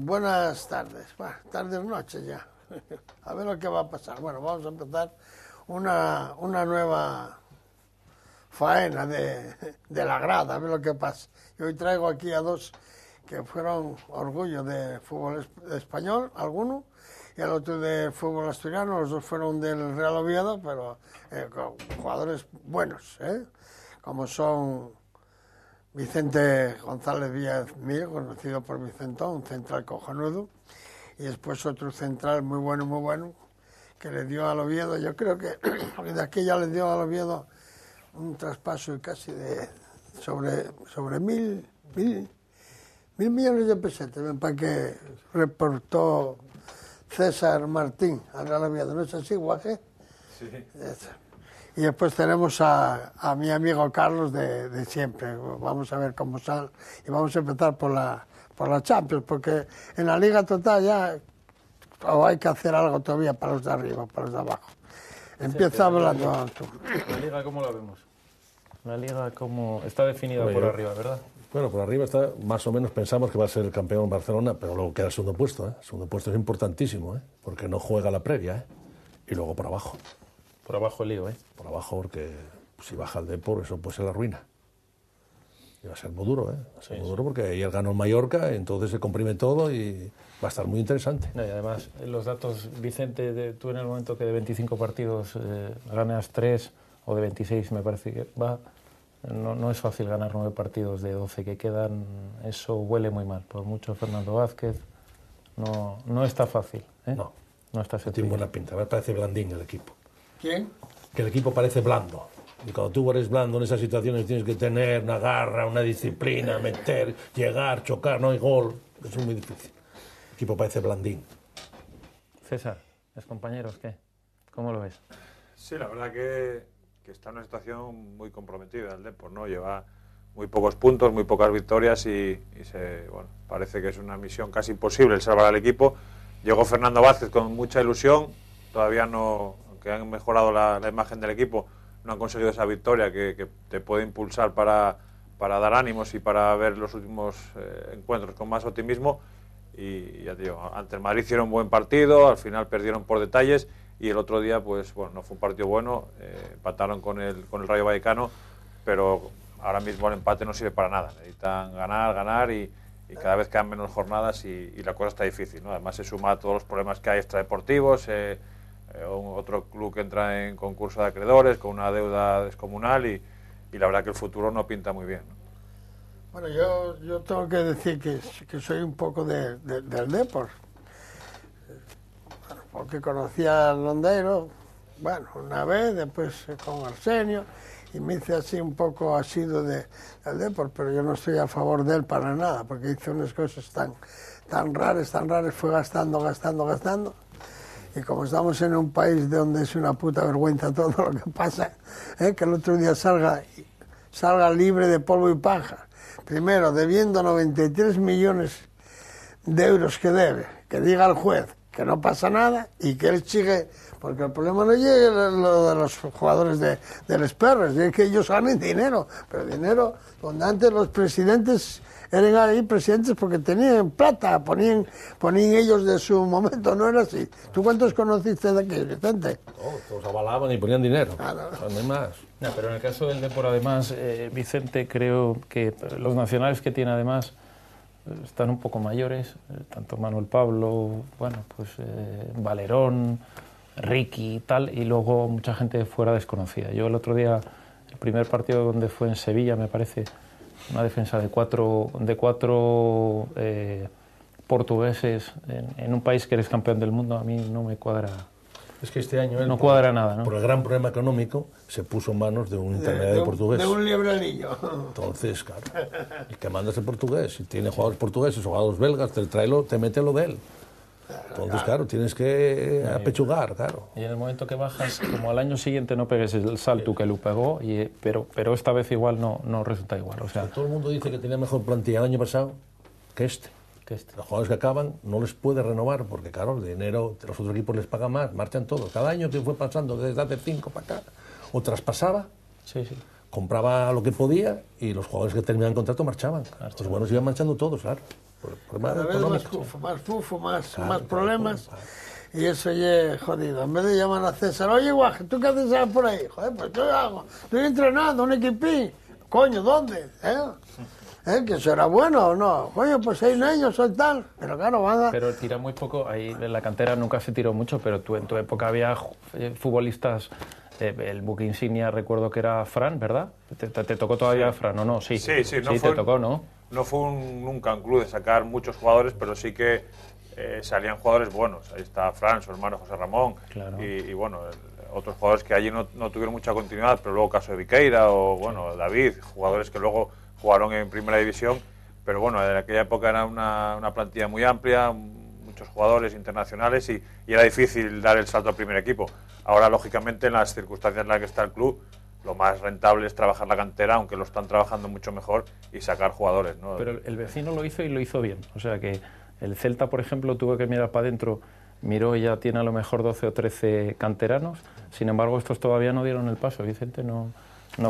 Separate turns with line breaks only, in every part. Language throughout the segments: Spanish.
buenas tardes. Bueno, tardes, noches ya. A ver lo que va a pasar. Bueno, vamos a empezar una nueva faena de la grada, a ver lo que pasa. Y hoy traigo aquí a dos que fueron orgullo de fútbol español, alguno, y el otro de fútbol asturiano. Los dos fueron del Real Oviedo, pero con jugadores buenos, como son Vicente González Villamil, conocido por Vicentón, un central cojonudo, y después otro central muy bueno, que le dio al Oviedo. Yo creo que de aquí ya le dio al Oviedo un traspaso casi de sobre mil millones de pesetas, para que reportó César Martín al Real Oviedo. ¿No es así, Guaje?
Sí.
Y después tenemos a mi amigo Carlos de siempre. Vamos a ver cómo sale. Y vamos a empezar por la Champions, porque en la Liga Total ya hay que hacer algo todavía para los de arriba, para los de abajo. Empieza hablando tú.
¿La Liga cómo la vemos? La Liga como está definida por arriba, ¿verdad?
Bueno, por arriba está, más o menos pensamos que va a ser el campeón Barcelona, pero luego queda el segundo puesto, ¿eh? El segundo puesto es importantísimo, porque no juega la previa, y luego por abajo.
Por abajo el lío,
Por abajo, porque si baja el Depor, eso puede ser la ruina. Y va a ser muy duro, Va a ser muy duro porque ayer ganó el Mallorca, entonces se comprime todo y va a estar muy interesante.
No, y además, los datos, Vicente, tú en el momento que de 25 partidos ganas 3, o de 26 me parece que va, no es fácil ganar 9 partidos de 12 que quedan, eso huele muy mal. Por mucho Fernando Vázquez, no está fácil,
No
está sencillo.
Tiene buena pinta, me parece blandín el equipo.
¿Quién?
Que el equipo parece blando. Y cuando tú eres blando en esas situaciones tienes que tener una garra, una disciplina, meter, llegar, chocar, no hay gol. Eso es muy difícil. El equipo parece blandín.
César, ¿los compañeros qué? ¿Cómo lo ves?
Sí, la verdad que está en una situación muy comprometida el Depor, ¿no? Lleva muy pocos puntos, muy pocas victorias y parece que es una misión casi imposible el salvar al equipo. Llegó Fernando Vázquez con mucha ilusión, todavía no, aunque han mejorado la imagen del equipo, no han conseguido esa victoria que te puede impulsar para dar ánimos y para ver los últimos encuentros con más optimismo. Y ya te digo, ante el Madrid hicieron un buen partido, al final perdieron por detalles y el otro día pues bueno, no fue un partido bueno, empataron con el Rayo Vallecano, pero ahora mismo el empate no sirve para nada, necesitan ganar y cada vez quedan menos jornadas y la cosa está difícil, ¿no? Además se suma a todos los problemas que hay extradeportivos, otro club que entra en concurso de acreedores con una deuda descomunal y la verdad que el futuro no pinta muy bien, ¿no?
Bueno, yo tengo que decir que soy un poco del Depor, porque conocí a Londeiro, bueno, una vez, después con Arsenio, y me hice así un poco asiduo del Depor, pero yo no estoy a favor de él para nada, porque hizo unas cosas tan raras, fue gastando, y como estamos en un país donde es una puta vergüenza todo lo que pasa, que el otro día salga libre de polvo y paja, primero debiendo 93 millones de euros que debe, que diga el juez que no pasa nada y que él sigue, porque el problema no llega lo de los jugadores de los perros, es que ellos ganen dinero, pero dinero donde antes los presidentes eran ahí presidentes porque tenían plata, ponían ellos de su momento, no era así. ¿Tú cuántos conociste de aquí, Vicente?
Todos avalaban y ponían dinero,
claro.
No hay más.
No, pero en el caso del Depor, además, Vicente, creo que los nacionales que tiene, además, están un poco mayores, tanto Manuel Pablo, Valerón, Ricky y tal, y luego mucha gente fuera desconocida. Yo el otro día, el primer partido donde fue en Sevilla, me parece, una defensa de cuatro portugueses en un país que eres campeón del mundo, a mí no me cuadra.
Es que este año él,
no cuadra nada, ¿no?
Por el gran problema económico, se puso en manos de un intermediario portugués.
De un liebranillo.
Entonces, claro, el que manda es el portugués. Si tiene jugadores portugueses o jugadores belgas, te mete lo de él. Entonces, claro, tienes que apechugar, claro.
Y en el momento que bajas, como al año siguiente no pegues el salto que lo pegó, pero esta vez igual no resulta igual. O sea,
todo el mundo dice que tenía mejor plantilla el año pasado que este. Los jugadores que acaban no les puede renovar porque, claro, el dinero de los otros equipos les paga más, marchan todos. Cada año que fue pasando desde hace 5 para acá, o traspasaba, compraba lo que podía y los jugadores que terminaban contrato marchaban. Los buenos iban marchando todos, claro.
cada vez más fufo, más problemas. Y eso ya es jodido. En vez de llamar a César, oye, guaje, ¿tú qué haces por ahí? Joder, pues ¿qué hago? Estoy entrenando, un equipín. Coño, ¿dónde? ¿Que eso era bueno o no? Coño, pues 6 años o tal. Pero claro, van a...
Pero tira muy poco. Ahí en la cantera nunca se tiró mucho, pero tú en tu época había futbolistas... el buque insignia recuerdo que era Fran, ¿verdad? ¿Te tocó todavía Fran o no? Sí,
no
sí,
fue,
te tocó, ¿no?
No fue nunca un club de sacar muchos jugadores, pero sí que salían jugadores buenos. Ahí está Fran, su hermano José Ramón, claro. y bueno, otros jugadores que allí no tuvieron mucha continuidad, pero luego caso de Viqueira o bueno, David, jugadores que luego jugaron en primera división, pero bueno, en aquella época era una plantilla muy amplia, muchos jugadores internacionales y era difícil dar el salto al primer equipo. Ahora, lógicamente, en las circunstancias en las que está el club, lo más rentable es trabajar la cantera, aunque lo están trabajando mucho mejor, y sacar jugadores, ¿no?
Pero el vecino lo hizo y lo hizo bien. O sea que el Celta, por ejemplo, tuvo que mirar para adentro, miró y ya tiene a lo mejor 12 o 13 canteranos. Sin embargo, estos todavía no dieron el paso, Vicente, no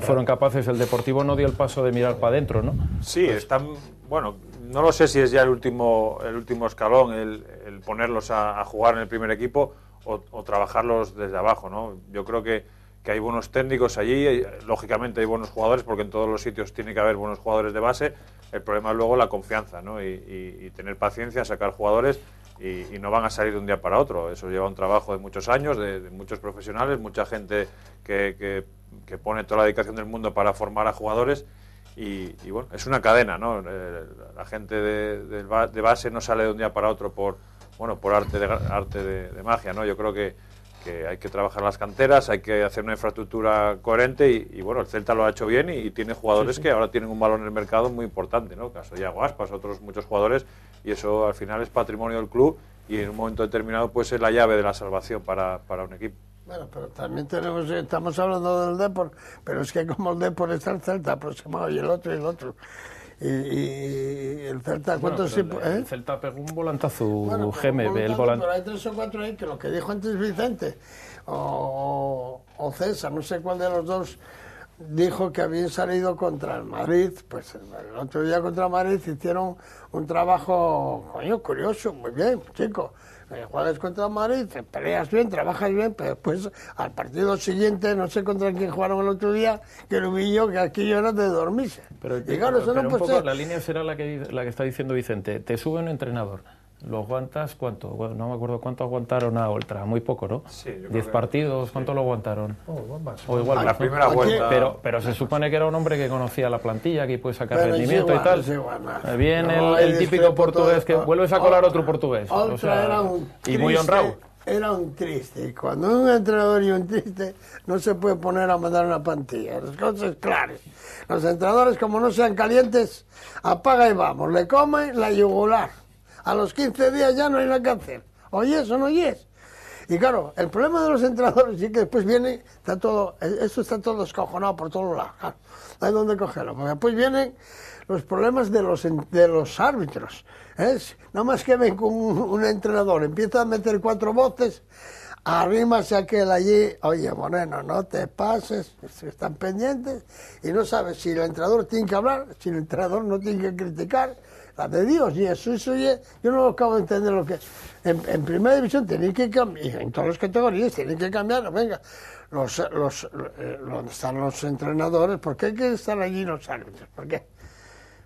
fueron capaces. El Deportivo no dio el paso de mirar para adentro, ¿no?
Sí, están, bueno, no lo sé si es ya el último escalón, el ponerlos a jugar en el primer equipo o trabajarlos desde abajo, ¿no? Yo creo que hay buenos técnicos allí, lógicamente hay buenos jugadores, porque en todos los sitios tiene que haber buenos jugadores de base. El problema es luego la confianza, ¿no? Y tener paciencia, sacar jugadores, y no van a salir de un día para otro. Eso lleva un trabajo de muchos años, de muchos profesionales, mucha gente que pone toda la dedicación del mundo para formar a jugadores. Y bueno, es una cadena, ¿no? La gente de base no sale de un día para otro por arte de magia, ¿no? Yo creo que hay que trabajar las canteras, hay que hacer una infraestructura coherente y bueno, el Celta lo ha hecho bien y tiene jugadores que ahora tienen un valor en el mercado muy importante, ¿no? Caso de Iago Aspas, otros muchos jugadores, y eso al final es patrimonio del club y en un momento determinado puede ser la llave de la salvación para un equipo.
Bueno, pero también estamos hablando del Depor, pero es que como el Depor está el Celta aproximado y el otro. Y el Celta, ¿cuántos?
El Celta pegó un volantazo,
bueno,
GMB, el volante.
Pero hay 3 o 4 ahí que lo que dijo antes Vicente o César, no sé cuál de los dos, dijo que habían salido contra el Madrid. Pues el otro día contra el Madrid hicieron un trabajo, coño, curioso, muy bien, chico. Juegas contra el Madrid, te peleas bien, trabajas bien, pero después al partido siguiente, no sé contra quién jugaron el otro día, que lo vi yo, que aquello era de dormirse.
Pero no puede ser. La línea será la que está diciendo Vicente. Te sube un entrenador, ¿lo aguantas cuánto? Bueno, no me acuerdo cuánto aguantaron a Oltra, muy poco, ¿no?
Sí,
10 partidos, ¿cuánto lo aguantaron?
O
igual
la primera vuelta.
Pero se supone que era un hombre que conocía la plantilla, que puede sacar rendimiento y tal. Viene el típico portugués que vuelves a colar otro portugués.
Oltra era un triste, y muy honrado. Era un triste. Y cuando un entrenador y un triste, no se puede poner a mandar una plantilla. Las cosas claras. Los entrenadores, como no sean calientes, apaga y vamos. Le comen la yugular. A los 15 días ya no hay nada que hacer. ¿Oyes o no oyes? Y claro, el problema de los entrenadores es que después viene, esto está todo descojonado por todos lados. Claro, no hay dónde cogerlo. Porque después vienen los problemas de los árbitros. No más que ven con un entrenador, empieza a meter 4 voces, arrímase aquel allí, oye Moreno, no te pases, están pendientes, y no sabes si el entrenador tiene que hablar, si el entrenador no tiene que criticar. La de Dios, y eso yo no lo acabo de entender lo que en primera división tienen que cambiar, en todas las categorías tienen que cambiar, venga, donde están los entrenadores, ¿por qué hay que estar allí los árbitros? ¿Por qué?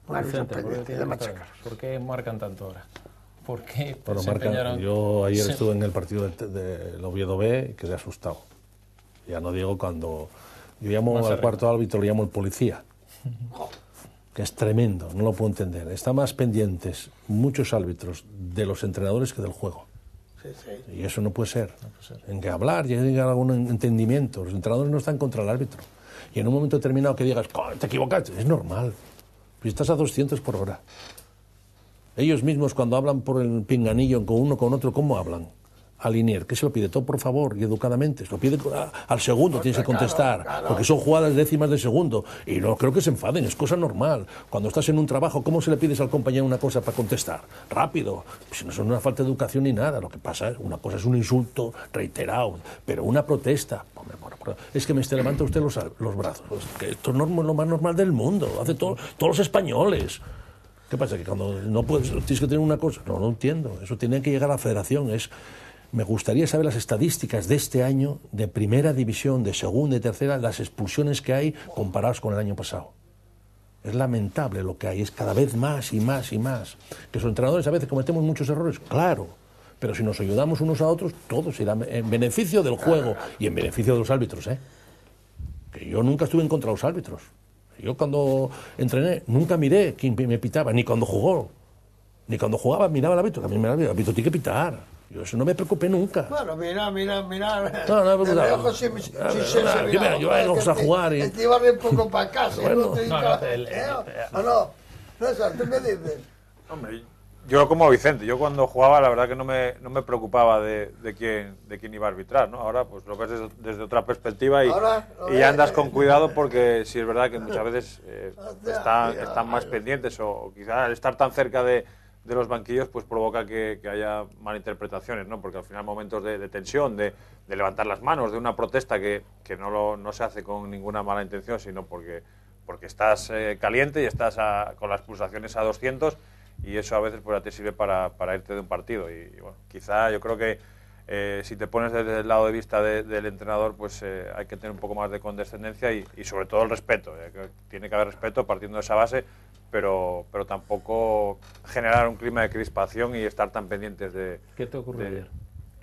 ¿Por qué marcan tanto ahora? ¿Por qué
yo ayer estuve en el partido del Oviedo B y quedé asustado. Ya no digo cuando yo llamo al cuarto árbitro, le llamo el policía. Que es tremendo, no lo puedo entender. Están más pendientes muchos árbitros de los entrenadores que del juego.
Sí.
Y eso no puede ser. En que hablar, llegar a algún entendimiento. Los entrenadores no están contra el árbitro. Y en un momento determinado que digas, te equivocaste, es normal. Pues estás a 200 por hora. Ellos mismos cuando hablan por el pinganillo con uno con otro, ¿cómo hablan? Al Linier, ¿qué se lo pide? Todo por favor y educadamente. Se lo pide al segundo, tienes que contestar. Claro. Porque son jugadas décimas de segundo. Y no creo que se enfaden, es cosa normal. Cuando estás en un trabajo, ¿cómo se le pides al compañero una cosa para contestar? Rápido. Si no es una falta de educación ni nada. Lo que pasa es, una cosa es un insulto reiterado, pero una protesta. Es que me levanta usted los brazos. Es que esto es lo más normal del mundo. Hace todos los españoles. ¿Qué pasa? Que cuando no puedes, tienes que tener una cosa. No entiendo. Eso tiene que llegar a la federación. Me gustaría saber las estadísticas de este año, de primera división, de segunda y tercera, las expulsiones que hay comparadas con el año pasado. Es lamentable lo que hay, es cada vez más y más y más. Que los entrenadores a veces cometemos muchos errores, claro, pero si nos ayudamos unos a otros, todos irán en beneficio del juego y en beneficio de los árbitros, ¿eh? Que yo nunca estuve en contra de los árbitros. Yo cuando entrené nunca miré quién me pitaba, ni cuando jugó. Ni cuando jugaba miraba al árbitro, también miraba el árbitro, tiene que pitar. Yo eso no me preocupé nunca.
Bueno, mira.
No,
yo
vamos a jugar y...
Te iba un poco para casa.
Bueno,
César, ¿tú qué dices?
Hombre, yo como Vicente, yo cuando jugaba la verdad que no me preocupaba de quién iba a arbitrar, ¿no? Ahora pues lo ves desde otra perspectiva y ya andas con cuidado porque sí es verdad que muchas veces están más pendientes o quizás al estar tan cerca de los banquillos pues provoca que haya malinterpretaciones, ¿no? Porque al final momentos de tensión, de levantar las manos, de una protesta que no se hace con ninguna mala intención, sino porque estás caliente y estás con las pulsaciones a 200 y eso a veces pues te sirve para irte de un partido y bueno, quizá yo creo que si te pones desde el lado de vista del entrenador pues hay que tener un poco más de condescendencia y sobre todo el respeto, que tiene que haber respeto partiendo de esa base, pero tampoco generar un clima de crispación y estar tan pendientes de...
¿Qué te ocurrió ayer?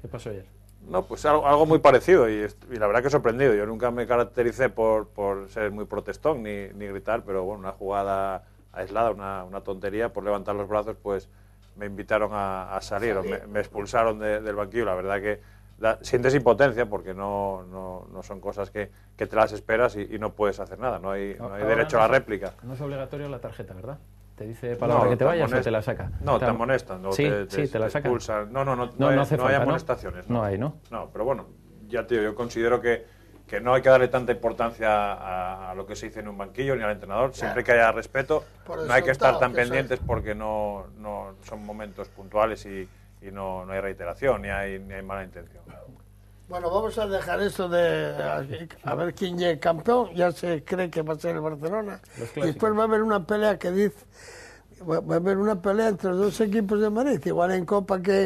¿Qué pasó ayer?
No, pues algo muy parecido y la verdad que he sorprendido. Yo nunca me caractericé por ser muy protestón ni gritar, pero bueno, una jugada aislada, una tontería, por levantar los brazos, pues me invitaron a salir, o me expulsaron del banquillo. La verdad que sientes impotencia porque no son cosas que te las esperas y no puedes hacer nada, no hay derecho a la réplica.
No es obligatorio la tarjeta, ¿verdad? ¿Te dice palabra que te vayas o te la saca?
No, te amonestan.
Sí, te la sacan.
Expulsan. No
hace falta,
hay amonestaciones.
No hay, ¿no?
No, pero bueno, ya tío, yo considero que no hay que darle tanta importancia a lo que se dice en un banquillo ni al entrenador, siempre que haya respeto, no hay que estar tan pendientes porque no son momentos puntuales y no hay reiteración, ni hay mala intención.
Bueno, vamos a dejar esto de a ver quién llegue campeón. Ya se cree que va a ser el Barcelona. Y después va a haber una pelea va a haber una pelea entre los dos equipos de Madrid, igual en Copa que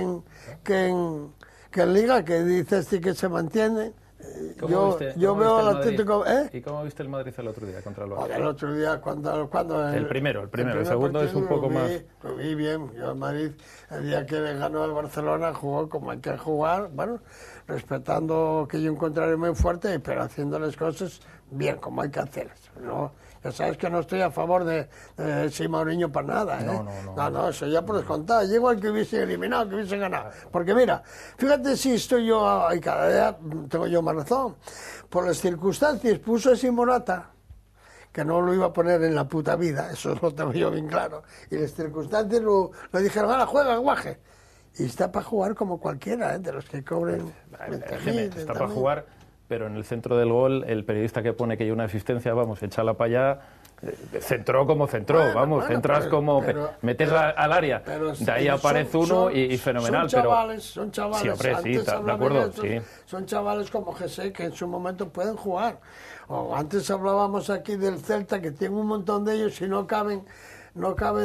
en Liga, que dice este que se mantiene. Yo veo al Atlético.
¿Y cómo viste el Madrid el otro día contra el Barça?
El otro día cuando
el primero, el segundo es un poco más.
Lo vi bien. Yo el Madrid, el día que le ganó al Barcelona, jugó como hay que jugar, bueno, respetando que hay un contrario muy fuerte, pero haciendo las cosas bien, como hay que hacerlas. No, ya sabes que no estoy a favor de Mourinho para nada, ¿eh? No, eso ya por descontado. Llego al que hubiese eliminado, que hubiese ganado. Porque mira, fíjate si estoy yo, y cada día tengo yo más razón. Por las circunstancias puso a Morata, que no lo iba a poner en la puta vida, eso lo tengo yo bien claro. Y las circunstancias lo dijeron, ahora juega, guaje. Y está para jugar como cualquiera, de los que cobren.
Está para jugar, pero en el centro del gol, el periodista que pone que hay una asistencia, vamos, échala para allá, centró como centró, centras como, metes al área, de ahí aparece uno y fenomenal.
Son chavales.
Sí, hombre, sí, de acuerdo, sí.
Son chavales como José, que en su momento pueden jugar. O antes hablábamos aquí del Celta, que tiene un montón de ellos y no caben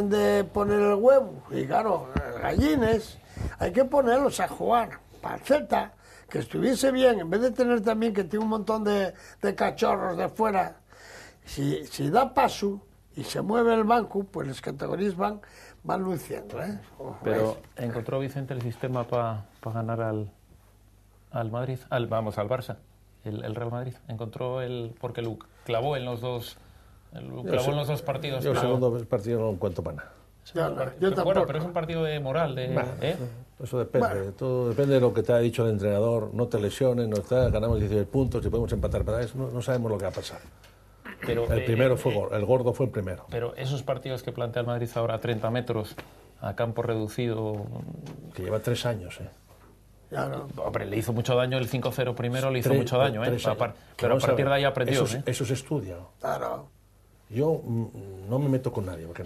de poner el huevo. Y claro, gallines, hay que ponerlos a jugar. Para el Celta, que estuviese bien, en vez de tener también que tiene un montón de cachorros de fuera, si da paso y se mueve el banco, pues las categorías van luciendo, ¿eh?
Pero ¿encontró Vicente el sistema para ganar al Madrid? Al Barça, el Real Madrid. Encontró porque lo clavó en los dos partidos.
Yo el segundo partido no lo encuentro para nada.
Yo tampoco.
Pero es un partido de moral.
Eso depende. Todo depende de lo que te ha dicho el entrenador. No te lesiones, ganamos 16 puntos y podemos empatar para eso. No sabemos lo que va a pasar. Pero, el primero el gordo fue el primero.
Pero esos partidos que plantea el Madrid ahora a 30 metros, a campo reducido...
Que lleva 3 años,
Ya no.
Hombre, le hizo mucho daño el 5-0 primero, le hizo mucho daño, pero a partir de ahí aprendió.
Eso se estudia.
Claro.
Yo no me meto con nadie, porque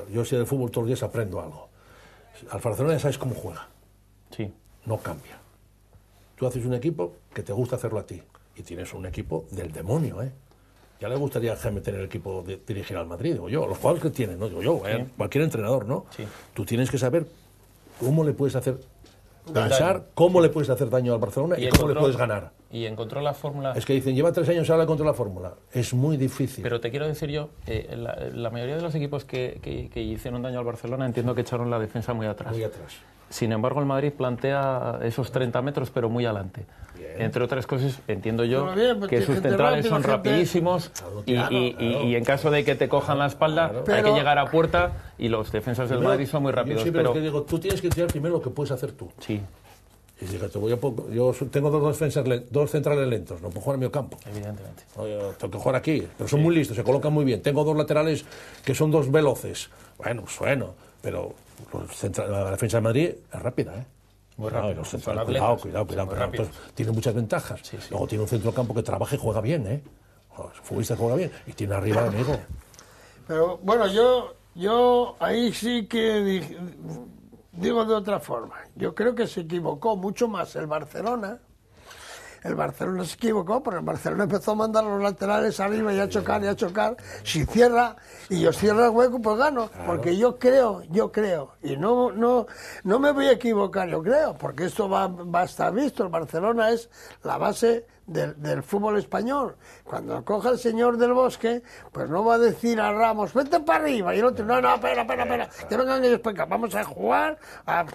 yo si del fútbol todos los días aprendo algo. Al Barcelona ya sabes cómo juega.
Sí.
No cambia. Tú haces un equipo que te gusta hacerlo a ti, y tienes un equipo del demonio, Ya le gustaría a Jaime tener el equipo de dirigir al Madrid, digo yo, los jugadores que tienen, no digo yo, cualquier entrenador, ¿no?
Sí.
Tú tienes que saber cómo le puedes hacer pensar, cómo le puedes hacer daño al Barcelona y cómo le puedes ganar.
Y encontró la fórmula.
Es que dicen, lleva 3 años ahora contra la fórmula. Es muy difícil.
Pero te quiero decir yo, la mayoría de los equipos que hicieron daño al Barcelona entiendo que echaron la defensa muy atrás.
Muy atrás.
Sin embargo, el Madrid plantea esos 30 metros, pero muy adelante. Bien. Entre otras cosas, entiendo yo que sus centrales son rapidísimos y en caso de que te cojan la espalda hay que llegar a puerta y los defensas del Madrid son muy rápidos.
Yo pero que digo, tú tienes que tirar primero lo que puedes hacer tú.
Sí.
Y fíjate, yo tengo dos centrales lentos, no puedo jugar en medio campo.
Evidentemente.
Tengo que jugar aquí, pero son muy listos, se colocan muy bien. Tengo 2 laterales que son 2 veloces. Bueno, pero la defensa de Madrid es rápida, ¿eh?
Muy rápido.
Los centrales, cuidado. Entonces, tiene muchas ventajas. Sí. Luego tiene un centrocampo que trabaja y juega bien, ¿eh? El futbolista juega bien y tiene arriba amigo.
Pero bueno, yo ahí sí que digo de otra forma. Yo creo que se equivocó mucho más el Barcelona. El Barcelona se equivocó porque el Barcelona empezó a mandar los laterales arriba y a chocar. Si cierra y yo cierro el hueco, pues gano. Claro. Porque yo creo, y no me voy a equivocar, yo creo, porque esto va a estar visto. El Barcelona es la base del fútbol español. Cuando coja el señor del Bosque, pues no va a decir a Ramos, vete para arriba, y el otro, no, espera, que vengan ellos para acá, vamos a jugar,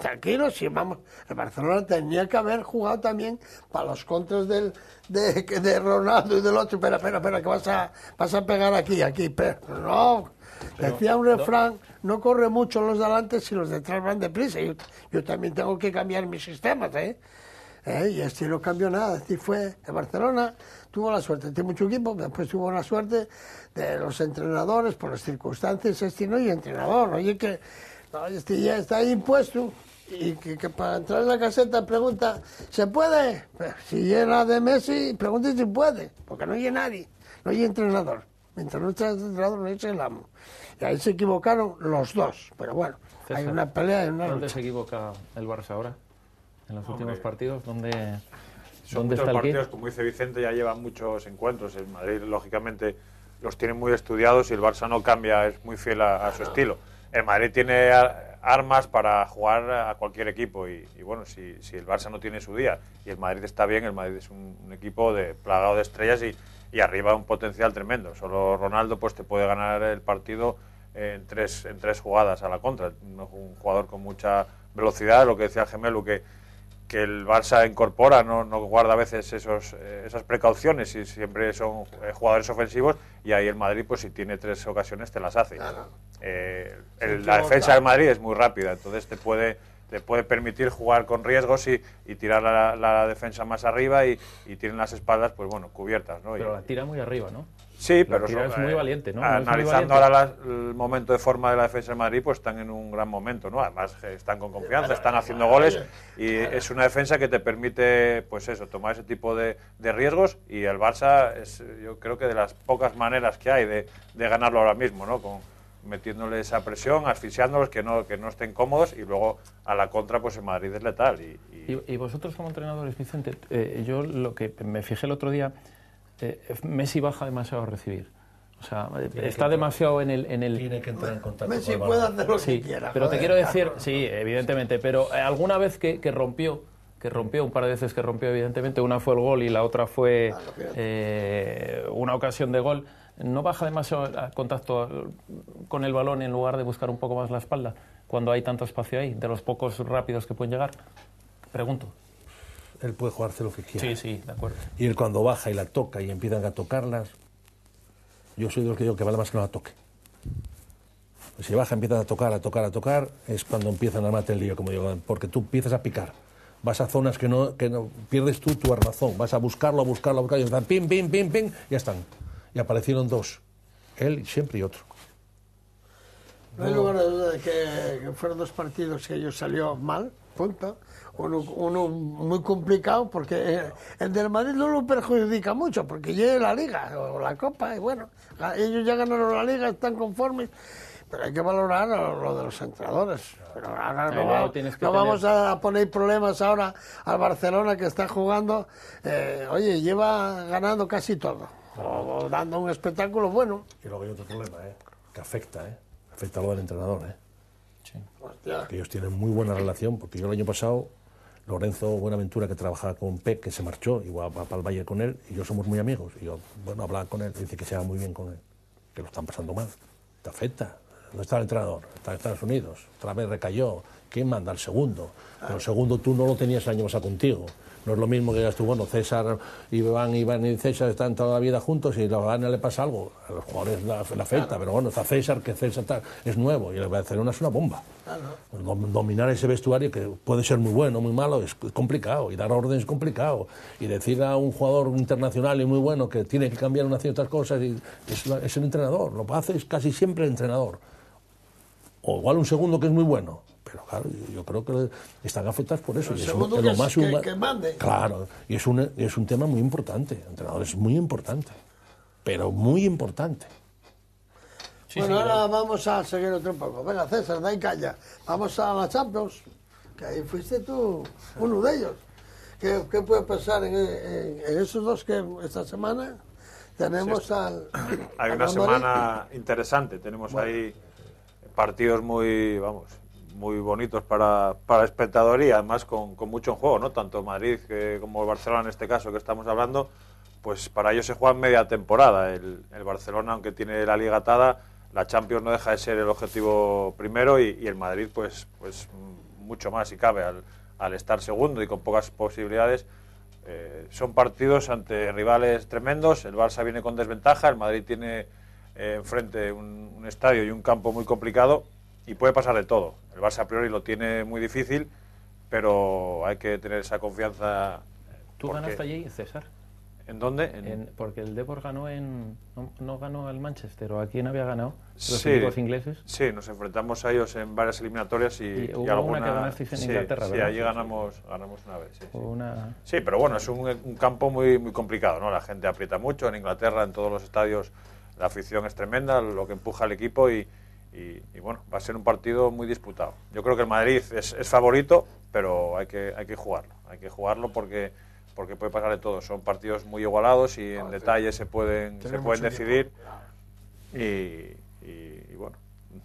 tranquilos, y vamos. El Barcelona tenía que haber jugado también para los contras de Ronaldo y del otro, espera, que vas a pegar aquí, pero no. Decía un refrán, no corre mucho los de adelante si los detrás van deprisa. Yo también tengo que cambiar mis sistemas, y este no cambió nada. Así fue. El Barcelona tuvo la suerte, tiene mucho equipo, después tuvo la suerte de los entrenadores, por las circunstancias. Este no hay entrenador, oye, que este ya está ahí impuesto y que para entrar en la caseta pregunta, ¿se puede? Pues, si llena de Messi, pregunte si puede, porque no hay nadie, no hay entrenador. Mientras no está el entrenador, no es el amo. Y ahí se equivocaron los dos, pero bueno, César, hay una pelea y una
¿dónde
lucha.
se equivoca el Barça ahora? En los últimos partidos, ¿dónde
son muchos
está el
partidos, como dice Vicente, ya llevan muchos encuentros. El Madrid, lógicamente, los tiene muy estudiados y el Barça no cambia, es muy fiel a su estilo. El Madrid tiene armas para jugar a cualquier equipo y bueno, si el Barça no tiene su día y el Madrid está bien, el Madrid es un equipo plagado de estrellas y arriba un potencial tremendo. Solo Ronaldo pues te puede ganar el partido en tres jugadas a la contra. Un jugador con mucha velocidad, lo que decía Gemelu, que el Barça incorpora, no guarda a veces esas precauciones y siempre son jugadores ofensivos, y ahí el Madrid, pues si tiene 3 ocasiones te las hace. Claro. La defensa del Madrid es muy rápida, entonces te puede permitir jugar con riesgos y tirar la defensa más arriba y tienen las espaldas, pues bueno, cubiertas, ¿no?
Pero la tira muy arriba, ¿no?
Sí, pero
es muy valiente, ¿no?
Analizando ahora el momento de forma de la defensa de Madrid, pues están en un gran momento, ¿no? Además están con confianza, están haciendo goles y es una defensa que te permite, pues eso, tomar ese tipo de riesgos, y el Barça es, yo creo que de las pocas maneras que hay de ganarlo ahora mismo, ¿no? Metiéndole esa presión, asfixiándolos, que no estén cómodos, y luego a la contra, pues el Madrid es letal.
Y vosotros como entrenadores, Vicente, yo lo que me fijé el otro día, Messi baja demasiado a recibir. O sea, está demasiado en el...
Tiene que entrar en contacto.
Messi puede hacer lo que quiera.
Pero te quiero decir, sí, evidentemente, pero alguna vez que rompió, un par de veces que rompió, evidentemente, una fue el gol y la otra fue una ocasión de gol, ¿no baja demasiado a contacto con el balón en lugar de buscar un poco más la espalda cuando hay tanto espacio ahí, de los pocos rápidos que pueden llegar? Pregunto.
Él puede jugarse lo que quiera.
Sí, de acuerdo.
Y él cuando baja y la toca y empiezan a tocarlas, yo soy de los que digo que vale más que no la toque. Si baja, empiezan a tocar, es cuando empiezan a matar el lío, como digo, porque tú empiezas a picar. Vas a zonas que no pierdes tú tu armazón, vas a buscarlo, y están pim, ya están. Y aparecieron 2, él siempre y otro.
No hay lugar de duda de que fueron 2 partidos que ellos salió mal, punto. Uno muy complicado, porque el del Madrid no lo perjudica mucho, porque llega la Liga o la Copa, y bueno, ellos ya ganaron la Liga, están conformes, pero hay que valorar lo de los entrenadores. Pero ahora no vamos a poner problemas ahora al Barcelona, que está jugando, oye, lleva ganando casi todo. o dando un espectáculo bueno.
Y luego hay otro problema, que afecta a lo del entrenador.
Sí.
Hostia.
Que ellos tienen muy buena relación, porque yo el año pasado, Lorenzo Buenaventura, que trabajaba con Pep, que se marchó, igual va para el Valle con él, y yo somos muy amigos. Y yo, hablaba con él, dice que se va muy bien con él, que lo están pasando mal. Te afecta. ¿Dónde está el entrenador? Está en Estados Unidos. Otra vez recayó. ¿Quién manda? El segundo. Pero el segundo tú no lo tenías el año pasado contigo. No es lo mismo que digas tú, bueno, César, Iván y César están toda la vida juntos y a Iván le pasa algo. A los jugadores le afecta, pero bueno, está César, que César es nuevo y el Barcelona es una bomba. Dominar ese vestuario, que puede ser muy bueno, muy malo, es complicado. Y dar órdenes es complicado. Y decir a un jugador internacional y muy bueno que tiene que cambiar unas ciertas cosas, es el entrenador. Lo hace casi siempre el entrenador. O igual un segundo que es muy bueno. Pero claro, yo creo que están afectados por eso.
El
y
segundo que mande.
Claro, y es un tema muy importante. El entrenador es muy importante, pero muy importante.
Sí, bueno, ahora vamos a seguir otro poco. Venga, César, da y calla. Vamos a la Champions, que ahí fuiste tú uno de ellos. ¿Qué puede pasar en esos dos que esta semana tenemos
Hay una semana interesante. Tenemos ahí partidos muy bonitos para el espectador y además con mucho en juego, ¿no? Tanto Madrid como el Barcelona en este caso que estamos hablando, pues para ellos se juegan media temporada. El Barcelona, aunque tiene la liga atada, la Champions no deja de ser el objetivo primero y el Madrid pues mucho más si cabe al estar segundo y con pocas posibilidades. Son partidos ante rivales tremendos. El Barça viene con desventaja, el Madrid tiene enfrente un estadio y un campo muy complicado y puede pasar de todo. El Barça a priori lo tiene muy difícil, pero hay que tener esa confianza.
¿Tú ganaste allí, César?
¿En dónde?
Porque el Depor ganó no ganó al Manchester, ¿o a quién había ganado? ¿Los
Sí,
equipos ingleses?
Sí, nos enfrentamos a ellos en varias eliminatorias y
hubo
alguna
una que ganasteis en Inglaterra, ¿verdad?
Sí, allí ganamos una vez. Sí.
Una...
Sí, pero bueno, es un campo muy, muy complicado, ¿no? La gente aprieta mucho. En Inglaterra, en todos los estadios, la afición es tremenda, lo que empuja al equipo y bueno, va a ser un partido muy disputado. Yo creo que el Madrid es favorito, pero hay que jugarlo. Hay que jugarlo porque puede pasar de todo. Son partidos muy igualados y en detalle se pueden decidir. Y bueno,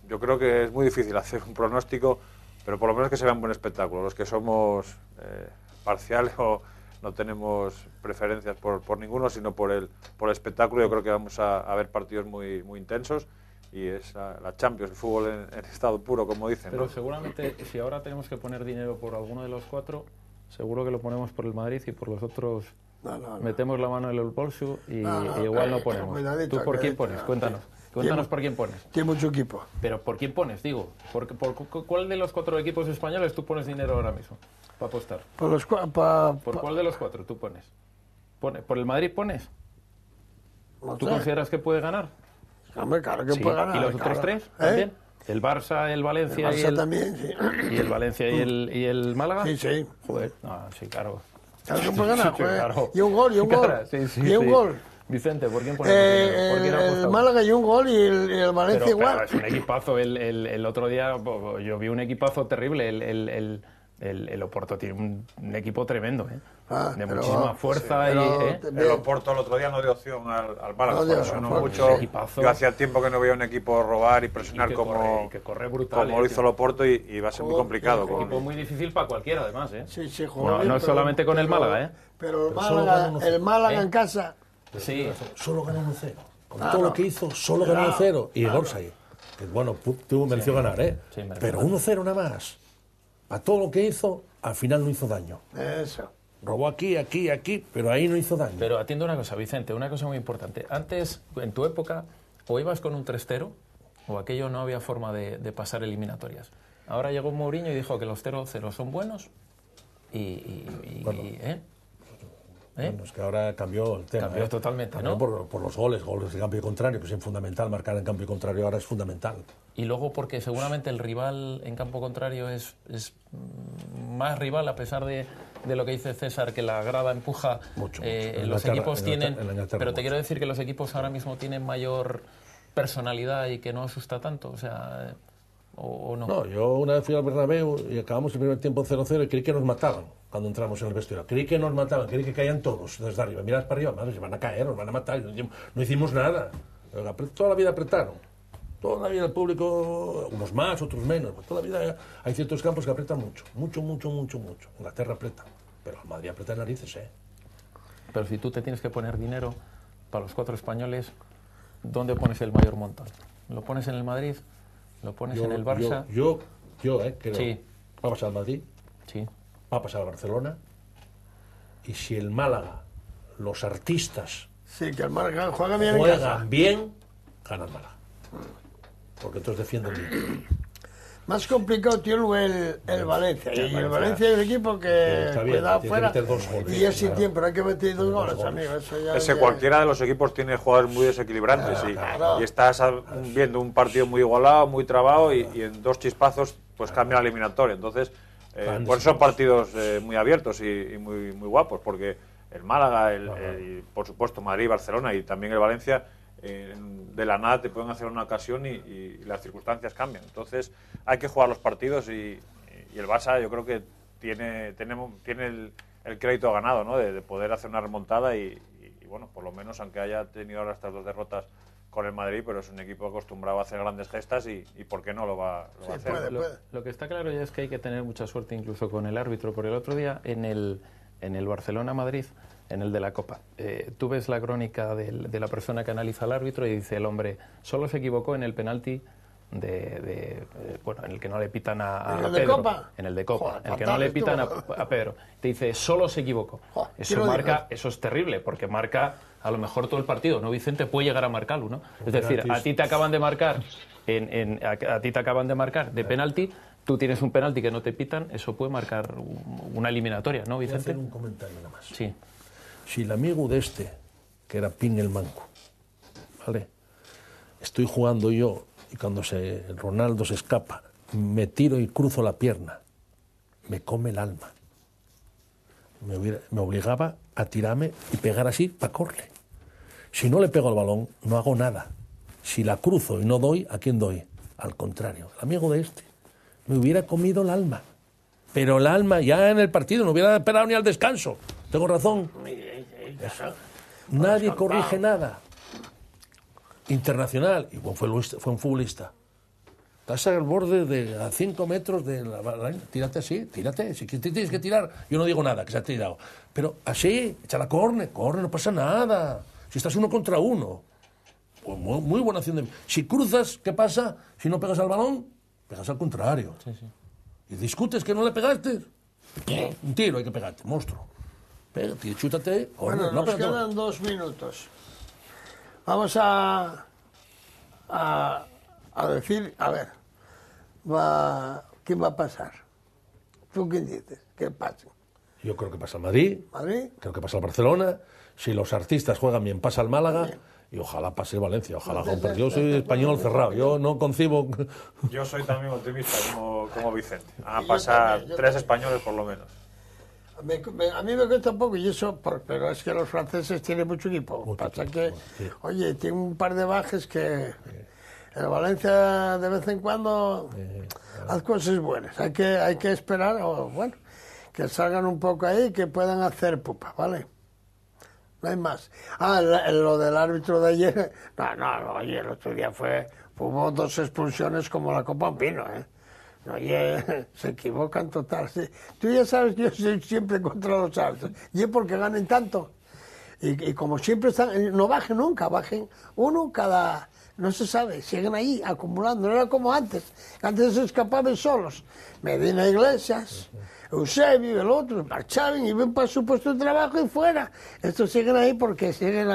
yo creo que es muy difícil hacer un pronóstico, pero por lo menos que se vea un buen espectáculo. Los que somos parciales o no tenemos preferencias por ninguno, sino por el espectáculo, yo creo que vamos a ver partidos muy, muy intensos. Y es la Champions, el fútbol en estado puro, como dicen.
Pero
¿no?
seguramente, si ahora tenemos que poner dinero por alguno de los cuatro, seguro que lo ponemos por el Madrid y por los otros metemos la mano en el bolso y igual no ponemos. ¿Tú por quién pones? Cuéntanos por quién pones.
Tiene mucho equipo.
Pero ¿por quién pones? Digo, ¿por cuál de los cuatro equipos españoles tú pones dinero ahora mismo para apostar? ¿Por cuál de los cuatro tú pones? ¿Por el Madrid pones?
No
¿Tú
sé.
consideras que puede ganar?
Hombre, claro que puede ganar.
¿Y los otros tres también? ¿El Barça, el Valencia
El Barça también, sí.
y el Valencia y el Málaga?
Sí.
Joder, sí, claro.
Claro que puede ganar,
Sí, claro.
Y un gol.
Sí.
Un gol.
Vicente, ¿por quién ponemos dinero? ¿Por quién
El
apostamos?
Málaga y un gol y el Valencia
Pero
igual.
es un equipazo. El otro día yo vi un equipazo terrible. El Oporto tiene un equipo tremendo, de muchísima fuerza.
El Oporto el otro día no dio opción al Málaga.
No,
Yo hacía tiempo que no veía un equipo robar y presionar como lo hizo el Oporto y va a ser muy complicado.
Un equipo muy difícil para cualquiera, además.
Sí,
no solamente con el Málaga.
Pero el Málaga en casa...
Sí.
Solo ganó 1-0. Con todo lo que hizo, solo ganó 1-0. Y Gorsay, que bueno, tuvo mereció ganar,
Sí,
pero 1-0 nada más. A todo lo que hizo, al final no hizo daño.
Eso.
Robó aquí, pero ahí no hizo daño.
Pero atiende una cosa, Vicente, una cosa muy importante. Antes, en tu época, o ibas con un 3-0, o aquello no había forma de pasar eliminatorias. Ahora llegó Mourinho y dijo que los 0-0 son buenos
Bueno, es que ahora cambió el tema.
Cambió totalmente,
cambió,
¿no?
Por los goles de cambio contrario, que es fundamental. Marcar en cambio contrario ahora es fundamental.
Y luego porque seguramente el rival en campo contrario es más rival, a pesar de lo que dice César, que la grada empuja.
Mucho.
Los equipos tienen... Pero te
mucho.
quiero decir que los equipos ahora mismo tienen mayor personalidad y que no asusta tanto, o sea... ¿O no?
No, yo una vez fui al Bernabéu y acabamos el primer tiempo 0-0 y creí que nos mataban. cuando entramos en el vestuario. Creí que nos mataban, creí que caían todos desde arriba. Miras para arriba, madre, se van a caer, nos van a matar. No hicimos nada. Toda la vida apretaron. Toda la vida el público, unos más, otros menos. Toda la vida hay ciertos campos que apretan mucho. Mucho. Inglaterra aprieta. Pero el Madrid aprieta narices, ¿eh?
Pero si tú te tienes que poner dinero para los 4 españoles, ¿dónde pones el mayor montón? ¿Lo pones en el Madrid? ¿Lo pones en el Barça?
Yo creo.
Sí.
Va a pasar al Madrid.
Sí.
Va a pasar a Barcelona. Y si el Málaga, los artistas
Sí, que el Málaga juega bien en casa.
juegan bien, gana el Málaga. Porque todos defienden bien.
Más complicado tiene el Valencia. Y el Valencia es un equipo que
Está bien,
cuidado
tiene que
fuera.
meter 2 goles.
Y es sin
Claro.
tiempo, pero hay que meter 2 goles, amigo. Eso ya
Ese cualquiera de los equipos tiene jugadores muy desequilibrantes
Claro.
y estás viendo un partido muy igualado, muy trabado y en 2 chispazos pues cambia la eliminatoria. Entonces, por eso son partidos muy abiertos y muy guapos, porque el Málaga, y por supuesto Madrid, Barcelona y también el Valencia, de la nada te pueden hacer una ocasión y las circunstancias cambian. Entonces hay que jugar los partidos y el Barça yo creo que tiene el crédito ganado, ¿no? de poder hacer una remontada y bueno, por lo menos aunque haya tenido ahora estas 2 derrotas con el Madrid, pero es un equipo acostumbrado a hacer grandes gestas y ¿por qué no lo va a hacer?
Lo que está claro ya es que hay que tener mucha suerte incluso con el árbitro. Por el otro día en el Barcelona-Madrid, en el de la Copa, tú ves la crónica de la persona que analiza al árbitro y dice el hombre solo se equivocó en el penalti bueno, en el que no le pitan a
¿En el
Pedro.
de Copa?
En el de Copa.
Joder,
en el que no le pitan a Pedro. Te dice solo se equivocó.
Joder,
Eso es terrible, porque marca a lo mejor todo el partido, ¿no, Vicente? Puede llegar a marcarlo, ¿no? Es decir, a ti te acaban de marcar a ti te acaban de marcar de penalti, tú tienes un penalti que no te pitan, eso puede marcar una eliminatoria, ¿no, Vicente?
Voy a hacer un comentario nada más.
Sí.
Si el amigo de que era Pin el Manco, ¿vale? Estoy jugando yo y cuando Ronaldo se escapa, me tiro y cruzo la pierna, me come el alma. Me obligaba a tirarme y pegar así para correr. Si no le pego al balón, no hago nada. Si la cruzo y no doy, ¿a quién doy? Al contrario, el amigo de me hubiera comido el alma. Pero el alma ya en el partido, no hubiera esperado ni al descanso. ¿Tengo razón? Nadie corrige nada. Internacional, y fue un futbolista. Estás al borde a 5 metros de la tírate así, tírate, si tienes que tirar, yo no digo nada, que se ha tirado, pero así, echa la corne, no pasa nada, si estás 1 contra 1, pues muy buena acción si cruzas, ¿qué pasa? Si no pegas al balón, pegas al contrario, y discutes que no le pegaste, un tiro hay que pegarte, monstruo, pégate, chútate,
bueno, nos quedan 2 minutos. Vamos a decir, a ver, ¿quién va a pasar? ¿Tú quién dices? ¿Qué pasa?
Yo creo que pasa el Madrid, creo que pasa el Barcelona, si los artistas juegan bien pasa el Málaga y ojalá pase el Valencia, ojalá. Yo soy español cerrado, yo no concibo...
Yo soy también optimista como Vicente, a pasar 3 españoles por lo menos.
A mí me cuesta un poco, y eso, pero es que los franceses tienen mucho equipo. Pasa que, oye, tiene un par de bajes que el Valencia de vez en cuando hace cosas buenas. Hay que esperar, bueno, que salgan un poco ahí, que puedan hacer pupa, ¿vale? No hay más. Lo del árbitro de ayer, no, ayer el otro día hubo 2 expulsiones como la Copa Pino, ¿eh? Oye, se equivocan total. Sí. Tú ya sabes que yo soy siempre contra los árbitros. Y es porque ganen tanto. Y como siempre están, no bajen nunca, bajen uno cada... No se sabe, siguen ahí acumulando. No era como antes. Antes se escapaban solos. Medina Iglesias, Eusebio, el otro, marchaban y ven para su puesto de trabajo y fuera. Estos siguen ahí porque siguen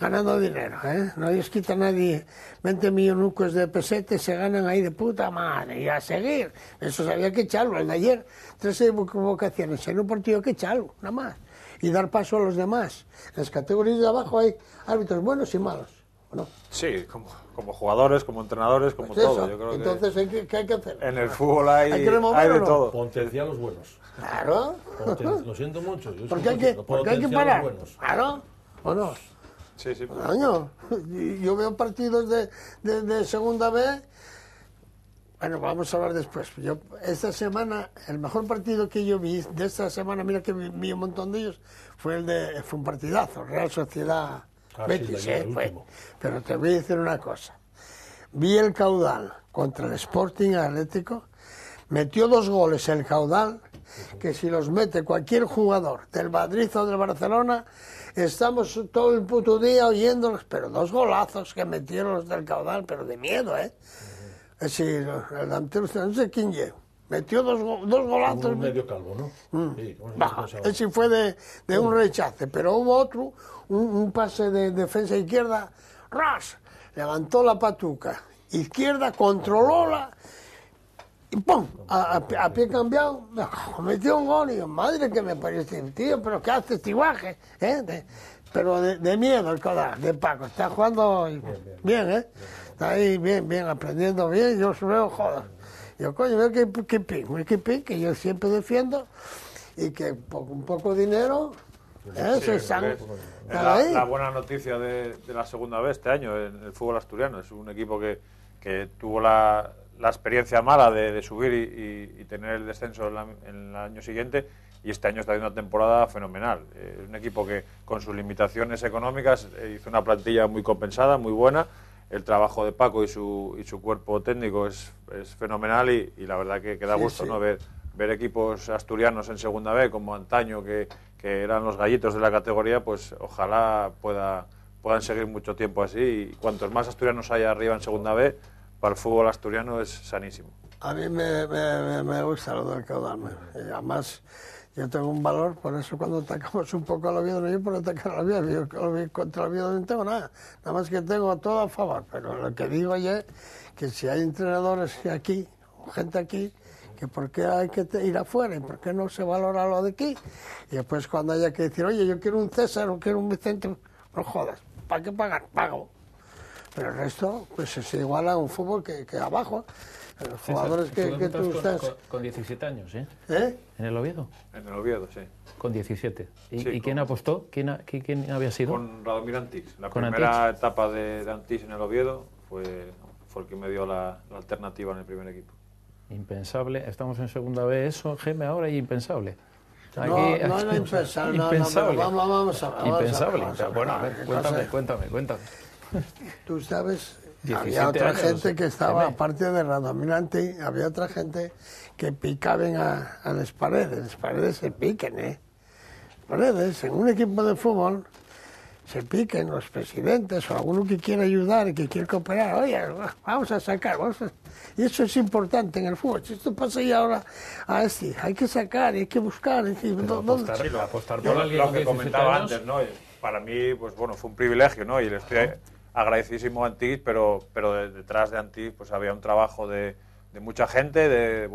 ganando dinero, ¿eh? No les quita a nadie 20 millones de pesetas, se ganan ahí de puta madre, y a seguir. Eso había que echarlo. El de ayer, 3 equivocaciones, en un partido hay que echarlo, nada más. Y dar paso a los demás. En las categorías de abajo hay árbitros buenos y malos, ¿o no?
Sí, como jugadores, como entrenadores, como
pues
todo. Yo creo
entonces, ¿qué hay que hacer?
En el fútbol hay
que remover,
de
¿o no?
todo.
Potenciar los buenos.
Claro.
Lo siento mucho.
Porque hay que parar. Claro, ¿o no?
Sí.
Coño, yo veo partidos de segunda B Bueno, vamos a hablar después. Yo, esta semana, el mejor partido que yo vi de esta semana, mira que vi un montón de ellos, fue un partidazo, Real Sociedad Betis, fue. Pero te voy a decir una cosa. Vi el Caudal contra el Sporting Atlético, metió 2 goles el Caudal, que si los mete cualquier jugador del Madrid o del Barcelona, estamos todo el puto día oyéndolos, pero 2 golazos que metieron los del Caudal, pero de miedo, ¿eh? Es decir, el delantero, no sé quién llegó, metió 2 golazos.
Un medio calvo, ¿no? Sí,
ese fue de un rechace, pero hubo otro, un pase de defensa izquierda, ras, levantó la patuca izquierda, controlóla y ¡pum! A pie cambiado, metió un gol y yo, madre que me parece, tío, pero ¿qué hace este guaje? Pero de miedo el Caudal, de Paco, está jugando bien, ¿eh? Está ahí bien, aprendiendo bien, yo veo, joder. Yo, coño, veo que yo siempre defiendo y que un poco de dinero, se están...
La buena noticia de la segunda vez este año en el fútbol asturiano. Es un equipo que tuvo la experiencia mala de subir y tener el descenso en el año siguiente, y este año está haciendo una temporada fenomenal. Es un equipo que con sus limitaciones económicas hizo una plantilla muy compensada, muy buena. El trabajo de Paco y su cuerpo técnico es fenomenal y la verdad que da gusto, ¿no? Ver equipos asturianos en segunda B como antaño, que eran los gallitos de la categoría, pues ojalá puedan seguir mucho tiempo así, y cuantos más asturianos haya arriba en segunda B, para el fútbol asturiano es sanísimo.
A mí me gusta lo del Caudal, además yo tengo un valor, por eso cuando atacamos un poco al Oviedo, no yo por atacar al Oviedo, yo contra el Oviedo no tengo nada más que tengo todo a favor, pero lo que digo es que si hay entrenadores aquí, o gente aquí, que por qué hay que ir afuera y por qué no se valora lo de aquí, y después cuando haya que decir, oye, yo quiero un César o quiero un Vicente, no jodas, ¿para qué pagar? Pago. Pero el resto, pues es igual a un fútbol que abajo. Los jugadores que tú estás...
Con 17 años, ¿eh? ¿En el Oviedo?
En el Oviedo, sí.
Con 17. ¿Y,
sí,
¿y quién apostó? ¿Quién había sido?
Con Radomir Antís. La primera etapa de Antís en el Oviedo fue el que me dio la alternativa en el primer equipo.
Impensable. Estamos en segunda B. Eso, Geme, ahora y impensable.
Aquí, no era impensable.
Impensable.
Vamos a ver.
Impensable. Bueno, a ver, cuéntame.
Tú sabes... Había otra gente que estaba, aparte de Radomir, había otra gente que picaban a las paredes. Las paredes se piquen, Paredes, en un equipo de fútbol se piquen los presidentes o alguno que quiera ayudar y que quiera cooperar. Oye, vamos a sacar. Y eso es importante en el fútbol. Si esto pasa ya ahora hay que sacar, hay que buscar.
Apostar por alguien
lo que comentaba antes, ¿no? Para mí, pues bueno, fue un privilegio, ¿no? Y le estoy agradecidísimo a Antís, pero detrás de Antís pues había un trabajo de mucha gente,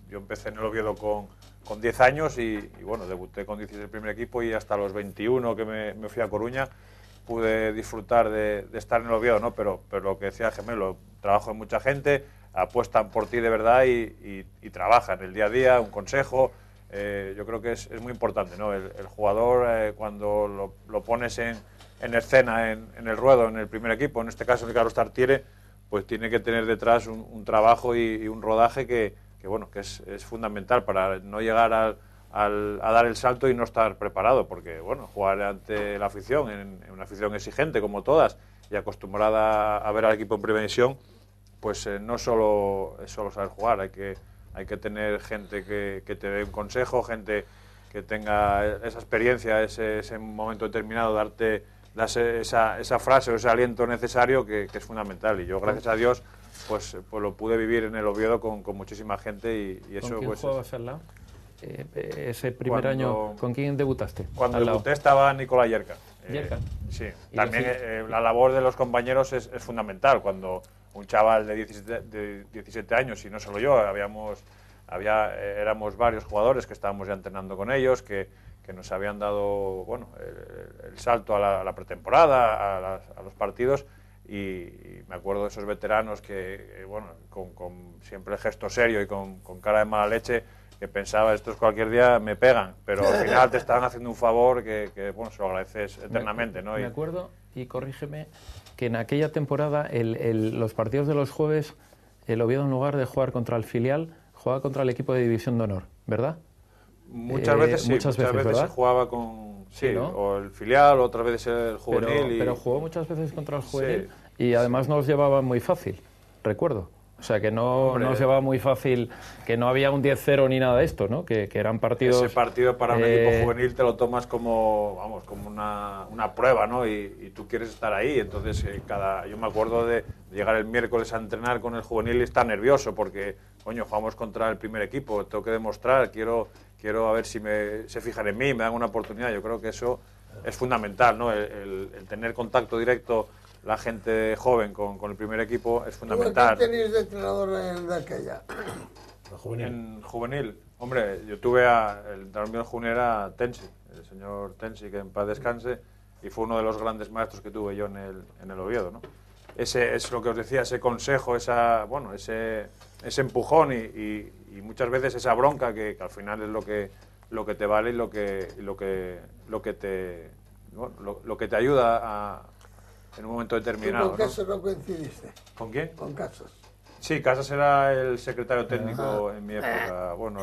yo empecé en el Oviedo con 10 años y bueno, debuté con 16 el primer equipo, y hasta los 21 que me fui a Coruña pude disfrutar de estar en el Oviedo, ¿no? Pero lo que decía Gemelo, trabajo de mucha gente, apuestan por ti de verdad y trabajan el día a día, un consejo. Yo creo que es muy importante, ¿no? El jugador, cuando lo pones en escena, en el ruedo, en el primer equipo, en este caso en el Carlos Tartiere, pues tiene que tener detrás un trabajo y un rodaje que es fundamental para no llegar a dar el salto y no estar preparado, porque bueno, jugar ante la afición, en una afición exigente como todas y acostumbrada a ver al equipo en primera división, pues no solo es solo saber jugar, hay que tener gente que te dé un consejo, gente que tenga esa experiencia, ese momento determinado, darte esa frase o ese aliento necesario que es fundamental. Y yo, gracias a Dios, pues lo pude vivir en el Oviedo con muchísima gente y eso.
¿Con quién
pues
jugabas al lado? Ese primer año, ¿con quién debutaste?
Cuando debuté estaba Nicolás Yerka.
Yerka.
Sí, también la labor de los compañeros es fundamental. Cuando un chaval de 17 años, y no solo yo, éramos varios jugadores que estábamos ya entrenando con ellos, que nos habían dado el salto a la pretemporada, a los partidos, y me acuerdo de esos veteranos que con siempre el gesto serio y con cara de mala leche, que pensaba, estos cualquier día me pegan, pero al final te estaban haciendo un favor que se lo agradeces eternamente, ¿no?
Me acuerdo, y corrígeme, que en aquella temporada los partidos de los jueves el Oviedo en lugar de jugar contra el filial, jugaba contra el equipo de División de Honor, ¿verdad?
Muchas veces sí, muchas veces
¿verdad?
se jugaba con
Sí, ¿no?
o el filial, otras veces el juvenil.
Pero jugó muchas veces contra el juvenil y además nos llevaba muy fácil, recuerdo. O sea, que no nos llevaba muy fácil, que no había un 10-0 ni nada de esto, ¿no? Que eran partidos...
Ese partido para un equipo juvenil te lo tomas como, vamos, como una prueba, ¿no? Y tú quieres estar ahí. Entonces, yo me acuerdo de llegar el miércoles a entrenar con el juvenil y estar nervioso porque, coño, jugamos contra el primer equipo, tengo que demostrar, quiero a ver si se fijan en mí, me dan una oportunidad. Yo creo que eso es fundamental, ¿no? El tener contacto directo la gente joven con el primer equipo es fundamental.
¿Qué tenéis de entrenador de aquella?
En juvenil, hombre, yo tuve el entrenador mío juvenil era Tensi, el señor Tensi, que en paz descanse, y fue uno de los grandes maestros que tuve yo en el Oviedo, ¿no? Ese es lo que os decía, ese consejo, ese empujón y muchas veces esa bronca que al final es lo que te vale y lo que te ayuda en un momento determinado.
¿Con Casas no coincidiste?
¿Con quién?
Con Casas.
Sí, Casas era el secretario técnico en mi época. Bueno,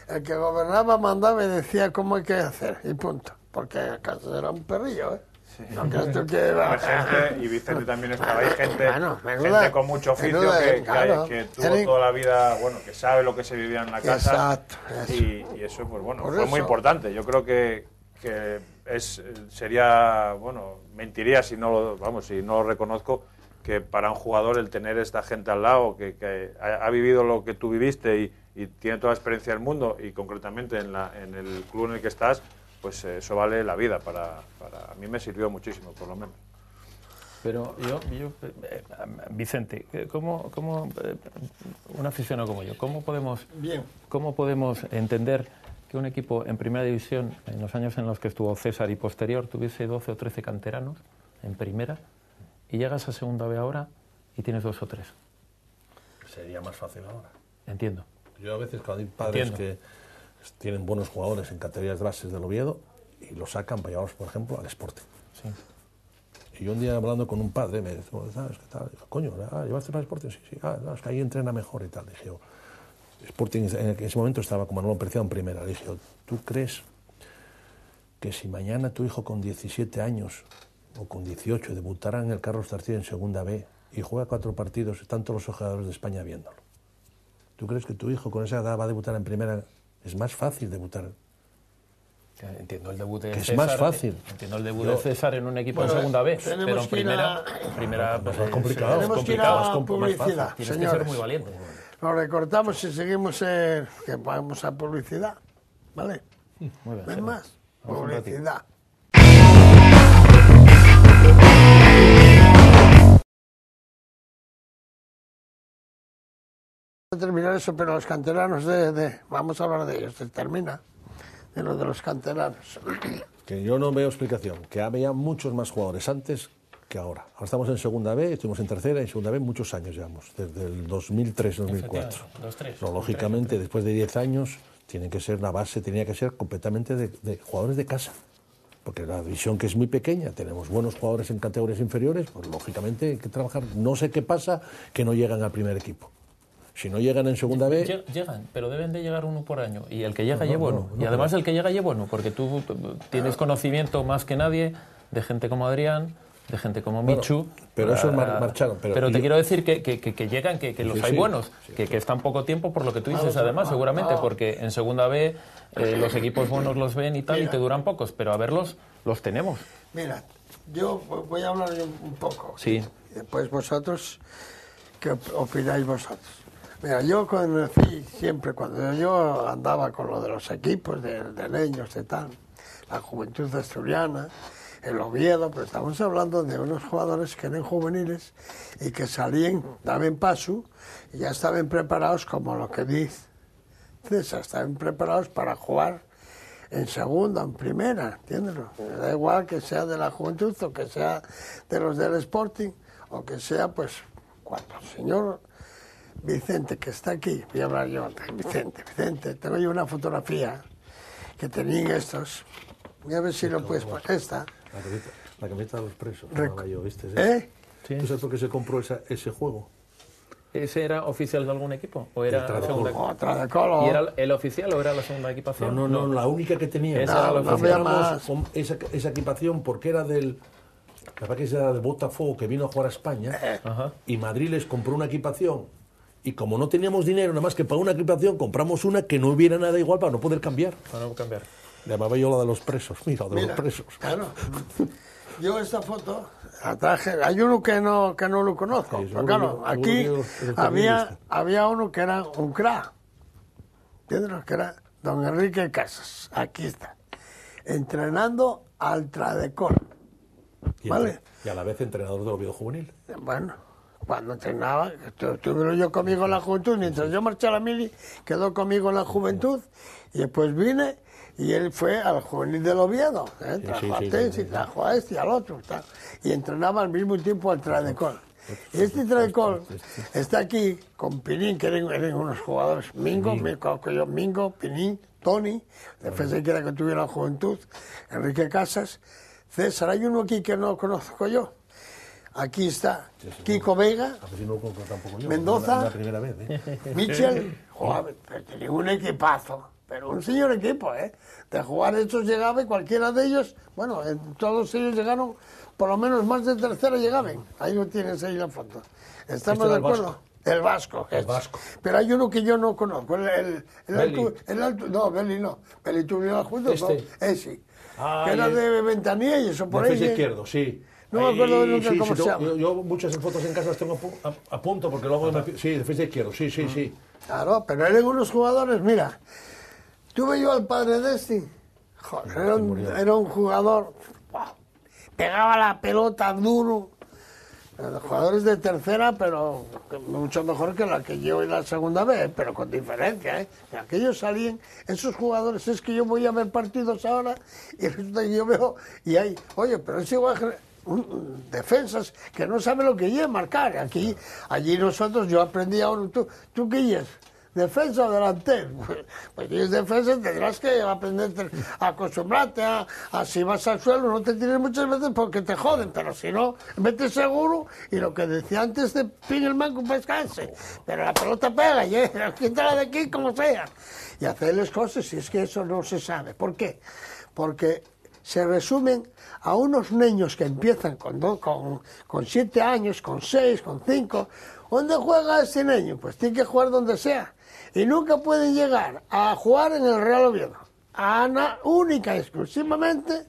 el que gobernaba mandaba y decía cómo hay que hacer, y punto. Porque Casas era un perrillo, ¿eh? Sí. No creas tú que era...
gente, y Vicente también estaba ahí, gente con mucho oficio que tuvo toda la vida, bueno, que sabe lo que se vivía en la casa.
Exacto.
Y eso, pues bueno, fue muy importante. Yo creo que sería, bueno, mentiría si no lo reconozco, que para un jugador el tener esta gente al lado que ha vivido lo que tú viviste y tiene toda la experiencia del mundo y concretamente en el club en el que estás, pues eso vale la vida. A mí me sirvió muchísimo, por lo menos.
Pero yo Vicente, ¿cómo un aficionado como yo, cómo podemos entender que un equipo en primera división, en los años en los que estuvo César y posterior, tuviese 12 o 13 canteranos en primera, y llegas a segunda B ahora y tienes 2 o 3?
Sería más fácil ahora.
Entiendo.
Yo a veces cuando hay padres que tienen buenos jugadores en categorías de bases del Oviedo y los sacan para llevarlos, por ejemplo, al Sporting. Sí. Y yo un día hablando con un padre me dijo, ¿sabes qué tal? Dijo, coño, ¿llevaste para el Sporting? Sí. No, es que ahí entrena mejor y tal. Dije yo, Sporting en ese momento estaba como Manuel Preciado en primera. Le dije, ¿tú crees que si mañana tu hijo con 17 años o con 18 debutara en el Carlos Tartiere en segunda B y juega 4 partidos, están todos los jugadores de España viéndolo? ¿Tú crees que tu hijo con esa edad va a debutar en primera? Es más fácil debutar.
Entiendo el debut de
César.
Es más fácil. Entiendo el debut de César en un equipo en segunda B, pero en primera
pues es complicado.
Tenemos que ir a publicidad,
tienes
señores.
que ser muy valiente.
Lo recortamos y seguimos que vamos a publicidad, ¿vale?
Muy bien.
¿Ven más? Publicidad. Terminar eso, pero los canteranos vamos a hablar de ellos, se termina de lo de los canteranos.
Que yo no veo explicación, que había muchos más jugadores antes que ahora. Ahora estamos en segunda B, estuvimos en tercera y en segunda B muchos años llevamos, desde el 2003-2004. No, lógicamente, después de 10 años, tiene que ser una base, tenía que ser completamente de jugadores de casa. Porque la división, que es muy pequeña, tenemos buenos jugadores en categorías inferiores, pues lógicamente hay que trabajar. No sé qué pasa que no llegan al primer equipo. Si no llegan en segunda B...
Llegan, pero deben de llegar uno por año. Y el que llega es bueno. Y además el que llega es bueno, porque tú tienes conocimiento más que nadie de gente como Adrián, de gente como Michu.
Pero esos marcharon.
Pero te quiero decir que llegan, que los hay buenos, que están poco tiempo por lo que tú dices, además, seguramente, porque en segunda B los equipos buenos los ven y tal, y te duran pocos, pero a verlos, los tenemos.
Mira, yo voy a hablar un poco.
Sí.
Y después vosotros, ¿qué opináis vosotros? Mira, yo conocí siempre, cuando yo andaba con lo de los equipos de niños y tal, la Juventud Asturiana, el Oviedo, pero estamos hablando de unos jugadores que eran juveniles y que salían, daban paso y ya estaban preparados, como lo que dice César, estaban preparados para jugar en segunda, en primera, ¿entiendes? Da igual que sea de la Juventud o que sea de los del Sporting o que sea, pues, cuando el señor Vicente, que está aquí, voy a hablar yo, Vicente, tengo yo una fotografía que tenían estos, voy a ver si lo puedes poner, esta.
La camiseta de los presos, yo, ¿viste?
¿Eh?
¿Tú sabes por qué se compró ese juego?
¿Ese era oficial de algún equipo? ¿O era la segunda?
Tradecol.
¿Y era el oficial o era la segunda equipación?
No, la única que tenía.
Esa era la
no había más.
Esa equipación porque era del... La verdad que era de Botafogo, que vino a jugar a España, y Madrid les compró una equipación. Y como no teníamos dinero, nada más que para una equipación, compramos una que no hubiera nada igual para no poder cambiar.
Para no cambiar.
Le llamaba yo la de los presos, mira, los presos.
Claro. Yo esta foto la traje, hay uno que no lo conozco,
Sí,
pero claro, aquí había uno que era un crack, ¿entiendes? Que era don Enrique Casas, aquí está, entrenando al Tradecol, ¿vale?
Y a la vez entrenador del Oviedo Juvenil.
Bueno, cuando entrenaba, estuve yo conmigo en la juventud, mientras yo marché a la mili, quedó conmigo en la juventud, y después vine, y él fue al juvenil del Oviedo, trajo a Tensi, trajo a este y al otro, y entrenaba al mismo tiempo al Tradecol. Y este Tradecol está aquí con Pinín, que eran unos jugadores, Mingo, Pinín, Tony, defensa que era que tuviera la juventud, Enrique Casas, César, hay uno aquí que no conozco yo. Aquí está Kiko Vega,
A ver si no lo conozco tampoco yo,
Mendoza,
la primera vez,
Michel, joder, tenía un equipazo, pero un señor equipo, De jugar estos llegaba y cualquiera de ellos, bueno, todos ellos llegaron, por lo menos más de tercera llegaban. Ahí lo tienes ahí la foto. ¿Estamos de acuerdo? El Vasco. Pero hay uno que yo no conozco, el alto, no, Beli no. Beli tuvo la junta, ese. Que era de Ventanilla y eso por ahí.
Defensa izquierdo, sí.
No me acuerdo nunca cómo se llama.
Yo muchas fotos en casa las tengo a punto porque luego sí, defensa izquierdo, sí.
Claro, pero eran unos jugadores, mira, tuve yo al padre de este, joder, era un jugador, wow, pegaba la pelota duro, jugadores de tercera, pero mucho mejor que la que llevo en la segunda vez, pero con diferencia, Aquellos salían, esos jugadores, es que yo voy a ver partidos ahora y resulta que yo veo, y hay, oye, pero ese igual... defensas que no saben lo que es marcar. Allí nosotros, yo aprendí a uno, ¿tú qué es? ¿Defensa o delantero? Pues si es defensa tendrás que aprender a acostumbrarte a si vas al suelo no te tires muchas veces porque te joden, pero si no, vete seguro y lo que decía antes de pin el manco pescarse, pero la pelota pega y quítala de aquí como sea y hacerles cosas y es que eso no se sabe. ¿Por qué? Porque se resumen a unos niños que empiezan con 7 años, con 6, con 5. ¿Dónde juega ese niño? Pues tiene que jugar donde sea. Y nunca pueden llegar a jugar en el Real Oviedo. Única y exclusivamente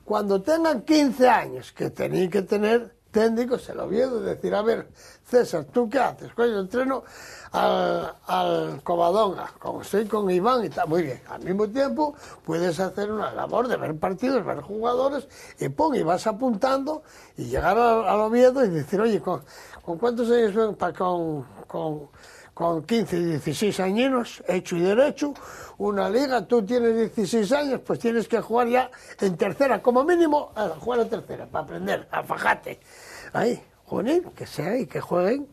cuando tengan 15 años, que tenéis que tener técnicos el Oviedo. Decir, a ver, César, ¿tú qué haces? Pues yo entreno al Covadonga, como estoy con Iván y está muy bien. Al mismo tiempo puedes hacer una labor de ver partidos, ver jugadores y vas apuntando y llegar al Oviedo y decir, oye, ¿con cuántos años ven? Con 15 y 16 añinos, hecho y derecho, una liga, tú tienes 16 años, pues tienes que jugar ya en tercera, como mínimo, jugar en tercera, para aprender, a fajate. Ahí, juvenil, que sea y que jueguen,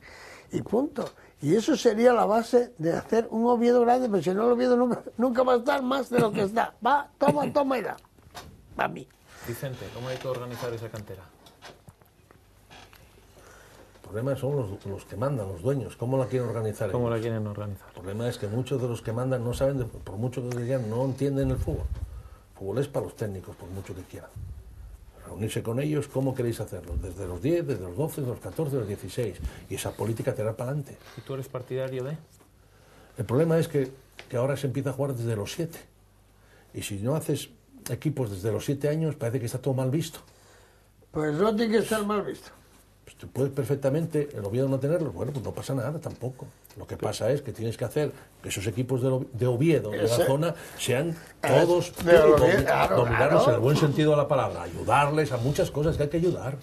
y punto. Y eso sería la base de hacer un Oviedo grande, pero si no el Oviedo nunca va a estar más de lo que está. Va, toma y da. Para mí.
Vicente, ¿cómo hay que organizar esa cantera?
El problema son los que mandan, los dueños. ¿Cómo la quieren organizar ellos?
¿Cómo la quieren organizar?
El problema es que muchos de los que mandan no saben, por mucho que digan, no entienden el fútbol. El fútbol es para los técnicos, por mucho que quieran. Reunirse con ellos, ¿cómo queréis hacerlo? Desde los 10, desde los 12, desde los 14, desde los 16. Y esa política te da para adelante.
¿Y tú eres partidario de...?
El problema es que ahora se empieza a jugar desde los 7. Y si no haces equipos desde los 7 años, parece que está todo mal visto.
Pues no tiene que estar mal visto.
Pues tú puedes perfectamente, el Oviedo no tenerlos, bueno, pues no pasa nada tampoco. Lo que pasa es que tienes que hacer que esos equipos de Oviedo, de la zona, sean todos dominarlos en el buen sentido de la palabra, ayudarles a muchas cosas que hay que ayudar.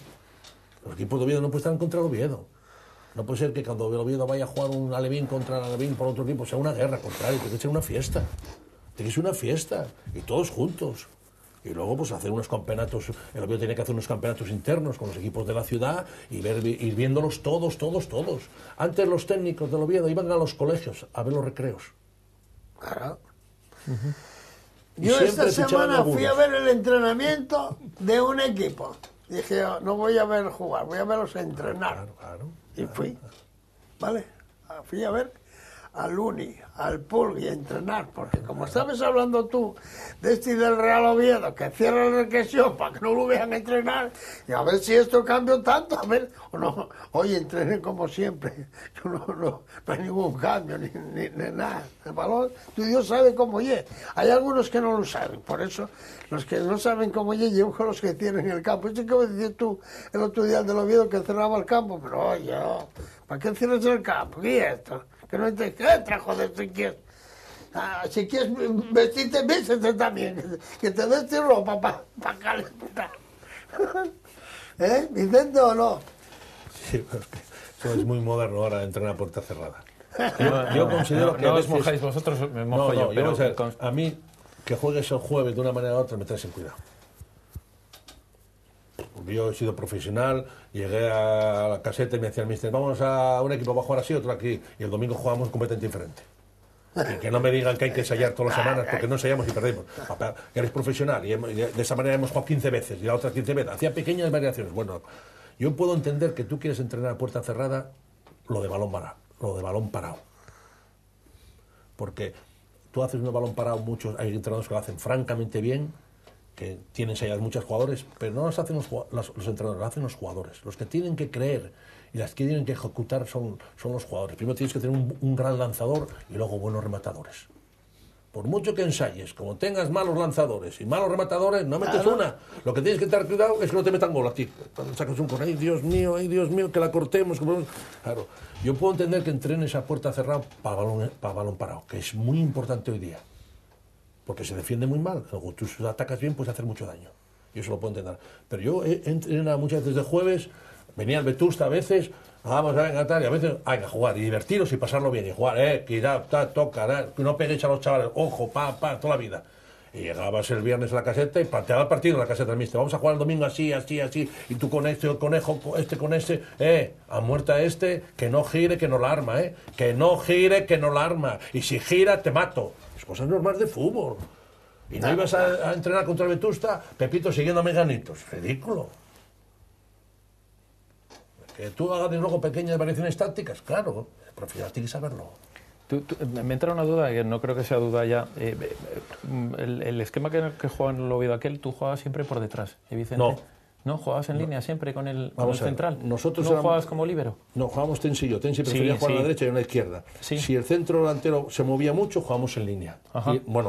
Los equipos de Oviedo no pueden estar contra el Oviedo. No puede ser que cuando el Oviedo vaya a jugar un Alevín contra el Alevín por otro equipo sea una guerra, al contrario, tiene que ser una fiesta. Tiene que ser una fiesta, y todos juntos. Y luego pues hacer unos campeonatos, el Oviedo tiene que hacer unos campeonatos internos con los equipos de la ciudad y ir viéndolos todos. Antes los técnicos del Oviedo iban a los colegios a ver los recreos.
Claro. Yo esta semana fui a ver el entrenamiento de un equipo. Dije, no voy a ver jugar, voy a verlos entrenar.
Claro.
Y fui. ¿Vale? fui a ver al Uni, al Pulgui a entrenar, porque como estabas hablando tú de este y del Real Oviedo, que cierra la regresión para que no lo vean entrenar, y a ver si esto cambia tanto, a ver, o no, oye, entrenen como siempre, no hay ningún cambio, ni nada, el balón, tu Dios sabe cómo es, hay algunos que no lo saben, por eso los que no saben cómo es, llevo con los que tienen el campo, esto que decías tú el otro día del Oviedo que cerraba el campo, pero oye, ¿para qué cierras el campo? ¿Qué es esto? Que no te entra, joder, si quieres. Si quieres vestirte, vístete también. Que te des tu ropa para calentar. ¿Vicente o no?
Sí, pero es que eso es muy moderno ahora, entrenar a puerta cerrada. Yo considero que
no os mojáis vosotros, me mojo yo.
Pero a mí, que juegues el jueves de una manera u otra, me traes en cuidado. Yo he sido profesional, llegué a la caseta y me decía el míster, vamos a un equipo, va a jugar así, otro aquí, y el domingo jugamos completamente diferente. Que no me digan que hay que ensayar todas las semanas, porque no ensayamos y perdemos. Que eres profesional, y de esa manera hemos jugado 15 veces, y la otra 15 veces. Hacía pequeñas variaciones. Bueno, yo puedo entender que tú quieres entrenar a puerta cerrada lo de balón parado. Porque tú haces un balón parado, hay entrenadores que lo hacen francamente bien, que tienen ensayados muchos jugadores, pero no los hacen los entrenadores, lo hacen los jugadores. Los que tienen que creer y las que tienen que ejecutar son los jugadores. Primero tienes que tener un gran lanzador y luego buenos rematadores. Por mucho que ensayes, como tengas malos lanzadores y malos rematadores, no metes una. Lo que tienes que tener cuidado es que no te metan gol a ti. Cuando sacas un gol, ay Dios mío, que la cortemos. Claro, yo puedo entender que entrenes a puerta cerrada para balón parado, que es muy importante hoy día. Porque se defiende muy mal. Luego tú atacas bien, puedes hacer mucho daño. Yo eso lo puedo entender. Pero yo he entrenado muchas veces de jueves, venía el Vetusta a veces, vamos a venga, tal, y a veces hay que jugar y divertiros y pasarlo bien y jugar, cuidado, toca, no peguéis a los chavales, ojo, toda la vida. Y llegabas el viernes a la caseta y planteaba el partido en la caseta del míster. Vamos a jugar el domingo así, y tú con este, el conejo, con este, a muerta que no gire, que no la arma, que no gire, que no la arma. Y si gira, te mato. Es cosas normales de fútbol. Y no ibas a entrenar contra el Vetusta, Pepito siguiendo a Meganitos. Ridículo. Que tú hagas luego pequeñas variaciones tácticas, claro, el profesional tiene que saberlo.
Me entra una duda, que no creo que sea duda ya. El esquema que juega en el Oviedo aquel, tú jugabas siempre por detrás, Vicente. No, jugabas en línea siempre con el central.
Nosotros
¿No jugabas como líbero?
No, jugábamos Tensi y yo. Tensi prefería jugar a la derecha y a la izquierda. Sí. Si el centro delantero se movía mucho, jugábamos en línea.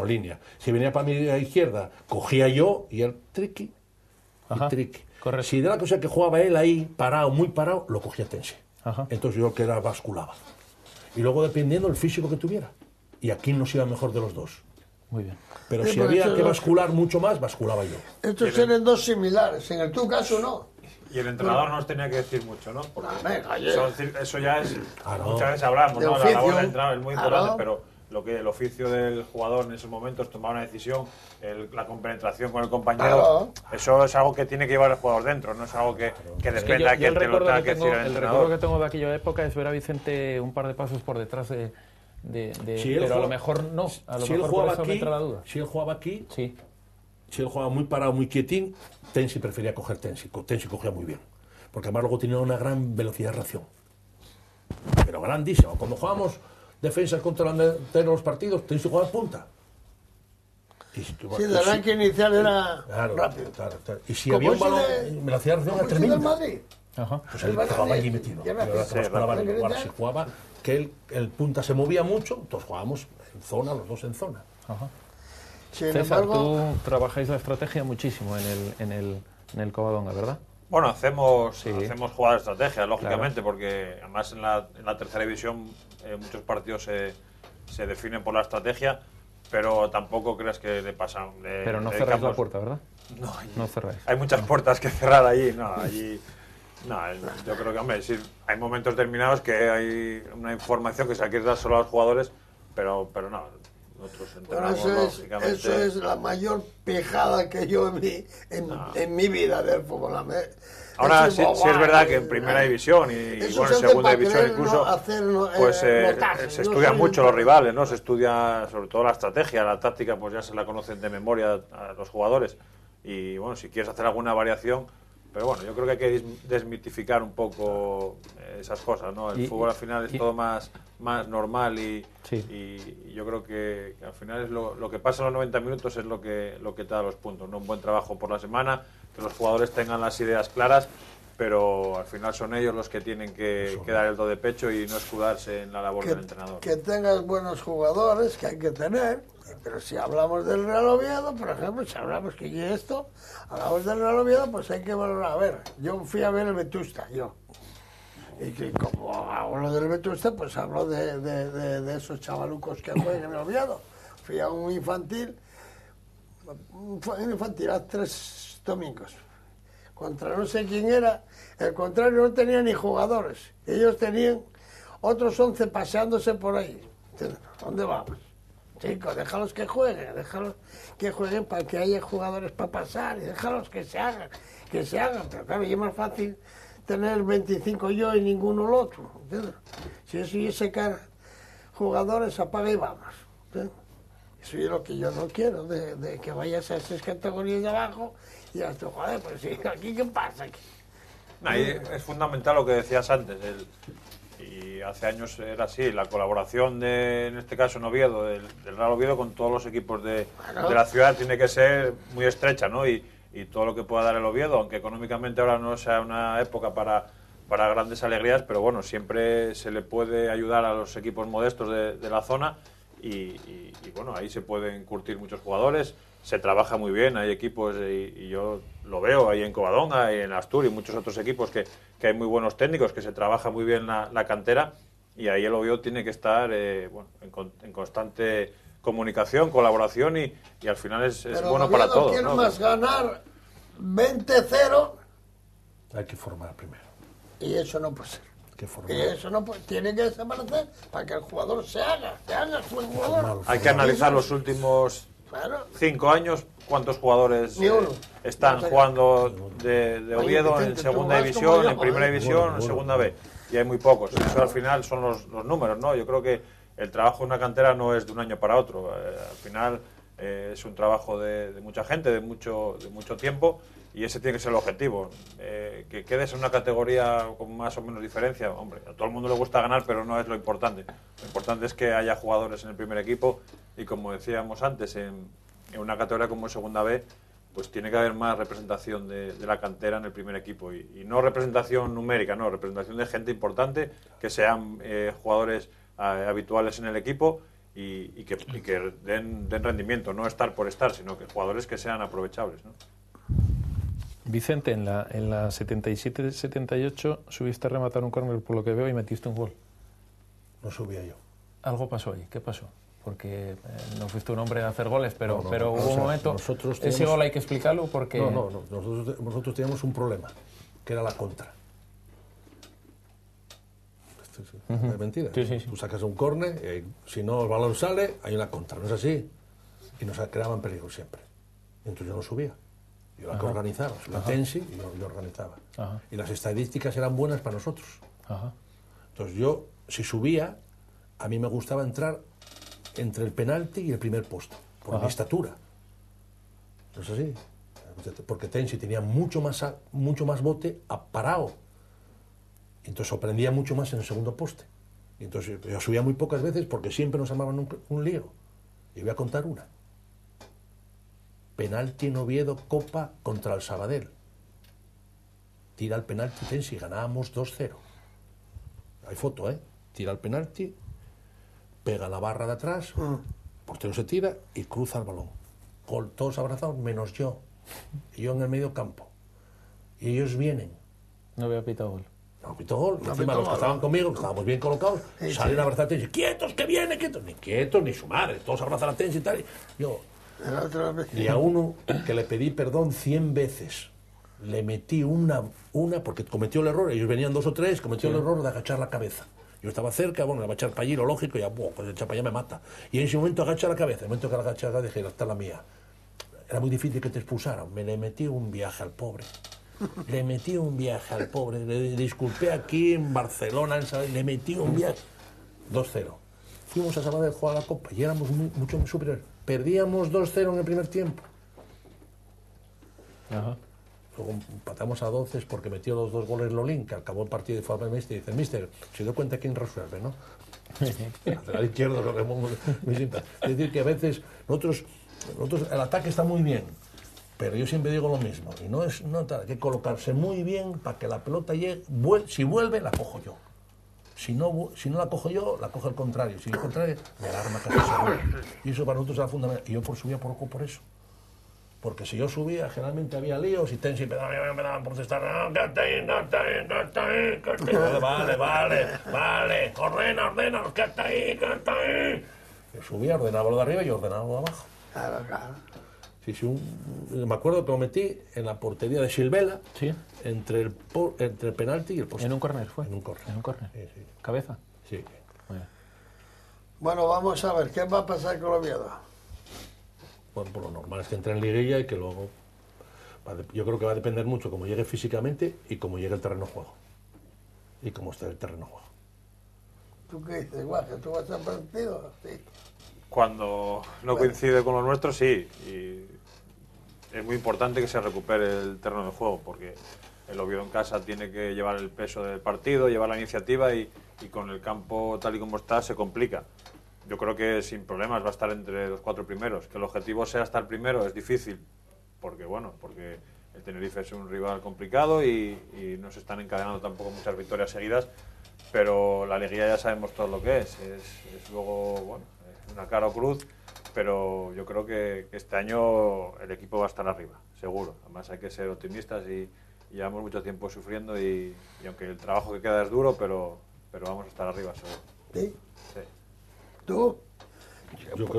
Línea. Si venía para mi izquierda, cogía yo y el triqui.
Correcto.
Si de la cosa que jugaba él ahí, parado, muy parado, lo cogía Tensi. Entonces yo que era basculaba. Y luego dependiendo del físico que tuviera. Y a quién nos iba mejor de los dos.
Muy bien.
Pero si había que bascular mucho más, basculaba yo.
Estos eran dos similares, en tu caso no.
Y el entrenador no os tenía que decir mucho, ¿no? Porque eso ya es...
Claro.
Muchas veces hablamos, ¿no? La labor del entrenador es muy importante, pero el oficio del jugador en esos momentos, tomar una decisión, la compenetración con el compañero, eso es algo que tiene que llevar el jugador dentro, no es algo que dependa de quien te lo tenga que decir el entrenador.
El recuerdo que tengo de aquella época es ver a Vicente un par de pasos por detrás pero a lo mejor no, a lo mejor por eso me entra la duda.
Si él jugaba aquí, si él jugaba muy parado, muy quietín, Tensi prefería coger Tensi cogía muy bien, porque además luego tenía una gran velocidad de reacción, pero grandísima. Cuando jugábamos defensas contra los partidos, Tensi jugaba en punta.
El arranque inicial era rápido.
Claro. Y si había un balón, velocidad de reacción era tremenda. Pues él jugaba allí metido. Ahora si jugaba, que el punta se movía mucho, entonces jugábamos en zona, los dos en zona.
César, tú trabajáis la estrategia muchísimo en el Covadonga, ¿verdad?
Bueno, hacemos jugar estrategia, lógicamente, porque además en la tercera división muchos partidos se definen por la estrategia, pero tampoco creas que le pasan...
Pero no cerráis la puerta, ¿verdad?
No
cerráis.
Hay muchas puertas que cerrar allí, yo creo que, hombre, hay momentos determinados que hay una información que se quiere dar solo a los jugadores, pero no, nosotros entrenamos lógicamente...
Eso es la mayor pijada que yo en mi vida del fútbol.
Ahora sí es verdad que en primera división y en segunda división incluso se estudian mucho los rivales, ¿no? Se estudia sobre todo la estrategia, la táctica, pues ya se la conocen de memoria a los jugadores. Y bueno, si quieres hacer alguna variación, Pero bueno, yo creo que hay que desmitificar un poco esas cosas, ¿no? El fútbol al final es todo más normal y yo creo que al final es lo que pasa en los 90 minutos es lo que te da los puntos, ¿no? Un buen trabajo por la semana, que los jugadores tengan las ideas claras, pero al final son ellos los que tienen que dar el do de pecho y no escudarse en la labor del entrenador.
Que tengas buenos jugadores, que hay que tener, pero si hablamos del Real Oviedo, por ejemplo, si hablamos hablamos del Real Oviedo, pues hay que valorar. A ver, yo fui a ver el Vetusta, y que como hablo del Vetusta, pues hablo de esos chavalucos que juegan en el Oviedo. Fui a un infantil hace 3 domingos, contra no sé quién era, el contrario no tenía ni jugadores, ellos tenían otros 11 paseándose por ahí. ¿Dónde vamos? Chicos, déjalos que jueguen para que haya jugadores para pasar y déjalos que se hagan, pero claro, es más fácil tener 25 yo y ninguno el otro, ¿entiendes? Si eso y sacar jugadores, apaga y vamos, ¿entiendes? Eso es lo que yo no quiero, de que vayas a esas categorías de abajo y digas tú, joder, pues sí, ¿aquí qué pasa?
Ahí es fundamental lo que decías antes, y hace años era así, la colaboración en este caso en Oviedo, del Real Oviedo con todos los equipos de la ciudad tiene que ser muy estrecha, ¿no? Y todo lo que pueda dar el Oviedo, aunque económicamente ahora no sea una época para grandes alegrías, pero bueno, siempre se le puede ayudar a los equipos modestos de la zona y bueno, ahí se pueden curtir muchos jugadores, se trabaja muy bien, hay equipos y yo lo veo ahí en Covadonga y en Asturias y muchos otros equipos que hay muy buenos técnicos, que se trabaja muy bien la cantera y ahí el Oviedo tiene que estar en constante comunicación, colaboración y al final es bueno para todos.
Pero
¿no?
más ganar 20-0.
Hay que formar primero.
Y eso no puede ser.
Y
eso no tiene que desaparecer para que el jugador se haga su jugador.
Hay que analizar los últimos 5 años cuántos jugadores están jugando de Oviedo en segunda división, en primera división, en segunda B. Y hay muy pocos. Eso al final son los números, ¿no? Yo creo que el trabajo en una cantera no es de un año para otro. Al final es un trabajo de mucha gente, de mucho tiempo. Y ese tiene que ser el objetivo, que quedes en una categoría con más o menos diferencia. Hombre, a todo el mundo le gusta ganar, pero no es lo importante. Lo importante es que haya jugadores en el primer equipo y, como decíamos antes, en una categoría como Segunda B, pues tiene que haber más representación de la cantera en el primer equipo. Y no representación numérica, no, representación de gente importante, que sean jugadores habituales en el equipo y que den rendimiento, no estar por estar, sino que jugadores que sean aprovechables, ¿no?
Vicente, en la 77-78 subiste a rematar un córner por lo que veo y metiste un gol.
No subía yo.
Algo pasó ahí. ¿Qué pasó? Porque no fuiste un hombre de hacer goles, pero hubo un momento... Ese gol hay que explicarlo porque...
No. Nosotros teníamos un problema, que era la contra. ¿Es mentira?
Sí.
Tú sacas un córner, si no el balón sale, hay una contra, ¿no es así? Y nos creaban peligro siempre. Entonces yo no subía. Yo era que organizaba, la Tensi y yo organizaba. Y las estadísticas eran buenas para nosotros. Entonces yo, si subía, a mí me gustaba entrar entre el penalti y el primer poste, por mi estatura. ¿No es así? Porque Tensi tenía mucho más bote parado. Entonces sorprendía mucho más en el segundo poste. Y entonces yo subía muy pocas veces porque siempre nos armaban un lío. Y voy a contar una. Penalti en Oviedo, Copa contra el Sabadell. Tira el penalti Tensi, ganábamos 2-0. Hay foto, ¿eh? Tira el penalti, pega la barra de atrás, portero se tira y cruza el balón. Gol, todos abrazados, menos yo. Y yo en el medio campo. Y ellos vienen.
No había pitado gol.
No pitó gol. Y encima los que estaban conmigo, que estábamos bien colocados, salen a abrazar a Tensi. ¡Quietos, que viene, quietos! Ni quietos, ni su madre. Todos abrazan a Tensi y tal. Yo... Y a uno que le pedí perdón 100 veces, le metí una porque cometió el error, ellos venían 2 o 3, cometió el error de agachar la cabeza. Yo estaba cerca, le va a echar para allí, lo lógico, ya, pues echar para allá me mata. Y en ese momento agacha la cabeza, en el momento que la agachaba dije, esta es la mía. Era muy difícil que te expulsaran, le metí un viaje al pobre. Le disculpé aquí en Barcelona, le metí un viaje. 2-0. Fuimos a Sabadell a jugar la Copa y éramos mucho superiores. Perdíamos 2-0 en el primer tiempo. luego empatamos a 12 es porque metió los 2 goles Lolín, que acabó el partido de forma míster, y dice, mister, se dio cuenta quién resuelve, ¿no? Lateral izquierdo, lo que me sienta. Es decir, que a veces nosotros el ataque está muy bien, pero yo siempre digo lo mismo, y no es hay que colocarse muy bien para que la pelota llegue, si vuelve, la cojo yo. Si no la cojo yo, la cojo el contrario. Si el contrario, me alarma casi seguro. Y eso para nosotros era fundamental. Y yo subía por eso. Porque si yo subía, generalmente había líos y Tensi me daban por protestar. No, quédate ahí. Vale. Ordena, quédate ahí. Yo subía, ordenaba lo de arriba y ordenaba lo de abajo.
Claro.
Sí, me acuerdo que lo metí en la portería de Silvela,
¿sí?
entre el penalti y el poste.
¿En un córner fue?
En un córner. Sí.
¿Cabeza?
Sí.
Bueno, vamos a ver, ¿qué va a pasar con Oviedo?
Bueno, pues lo normal es que entre en liguilla y que luego... Yo creo que va a depender mucho cómo llegue físicamente y cómo llegue el terreno de juego. Y cómo esté el terreno de juego.
¿Tú qué dices, Guaje? ¿Tú vas a partido? Sí.
Cuando no coincide con lo nuestro, sí. Y es muy importante que se recupere el terreno de juego, porque el Oviedo en casa tiene que llevar el peso del partido, llevar la iniciativa y con el campo tal y como está se complica. Yo creo que sin problemas va a estar entre los 4 primeros. Que el objetivo sea estar primero es difícil, porque el Tenerife es un rival complicado y no se están encadenando tampoco muchas victorias seguidas, pero la Liguilla ya sabemos todo lo que es luego, bueno, una cara o cruz, pero yo creo que este año el equipo va a estar arriba, seguro. Además hay que ser optimistas y llevamos mucho tiempo sufriendo y aunque el trabajo que queda es duro, pero vamos a estar arriba, seguro.
¿Sí?
Sí.
¿Tú?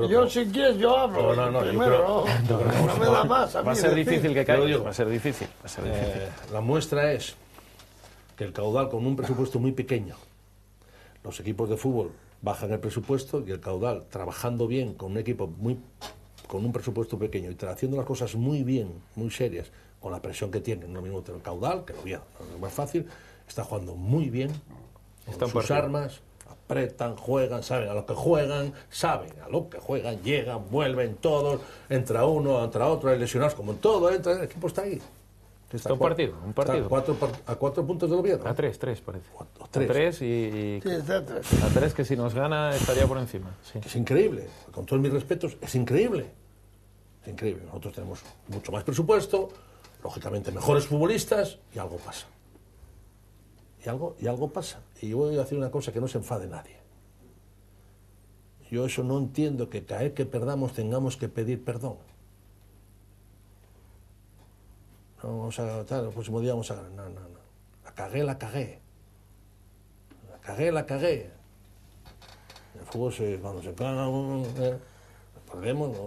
Yo
si quieres, yo hablo.
No,
primero, no me da más.
Va a ser difícil que caiga. Va a ser difícil.
La muestra es que el caudal con un presupuesto muy pequeño, los equipos de fútbol bajan el presupuesto y el caudal, trabajando bien con un equipo con un presupuesto pequeño y haciendo las cosas muy bien, muy serias, con la presión que tienen, no mismo el caudal, que lo vieron, no es más fácil, está jugando muy bien, con sus armas, apretan, juegan, saben a lo que juegan, llegan, vuelven todos, entra uno, entra otro, hay lesionados como en todo, el equipo está ahí.
Está un partido.
A 4 puntos del Oviedo.
A 3 parece.
A 3
y...
Sí, está a 3.
A 3 que si nos gana estaría por encima. Sí.
Es increíble, con todos mis respetos, es increíble. Es increíble. Nosotros tenemos mucho más presupuesto, lógicamente mejores futbolistas y algo pasa. Y algo pasa. Y yo voy a decir una cosa que no se enfade nadie. Yo eso no entiendo, que cada vez que perdamos tengamos que pedir perdón. No vamos a el próximo día vamos a ganar. No. La cagué. El fútbol cuando se caga, perdemos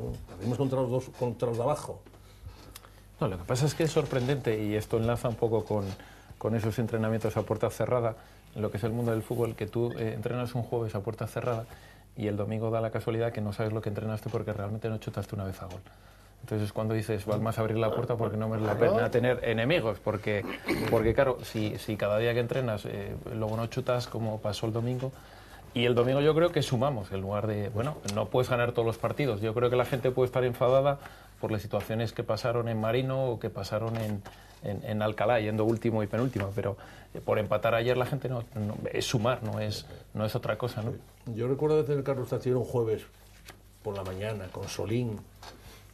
contra los de abajo.
No, lo que pasa es que es sorprendente, y esto enlaza un poco con esos entrenamientos a puerta cerrada, en lo que es el mundo del fútbol, que tú entrenas un jueves a puerta cerrada y el domingo da la casualidad que no sabes lo que entrenaste porque realmente no chutaste una vez a gol. Entonces cuando dices, vas más a abrir la puerta porque no merece la pena tener enemigos, porque claro, si cada día que entrenas luego no chutas como pasó el domingo, y el domingo yo creo que sumamos, en lugar de, bueno, no puedes ganar todos los partidos, yo creo que la gente puede estar enfadada por las situaciones que pasaron en Marino o que pasaron en Alcalá, yendo último y penúltimo, pero por empatar ayer la gente no es sumar, no es otra cosa, ¿no?
Yo recuerdo desde el Carlos Tachiro un jueves por la mañana con Solín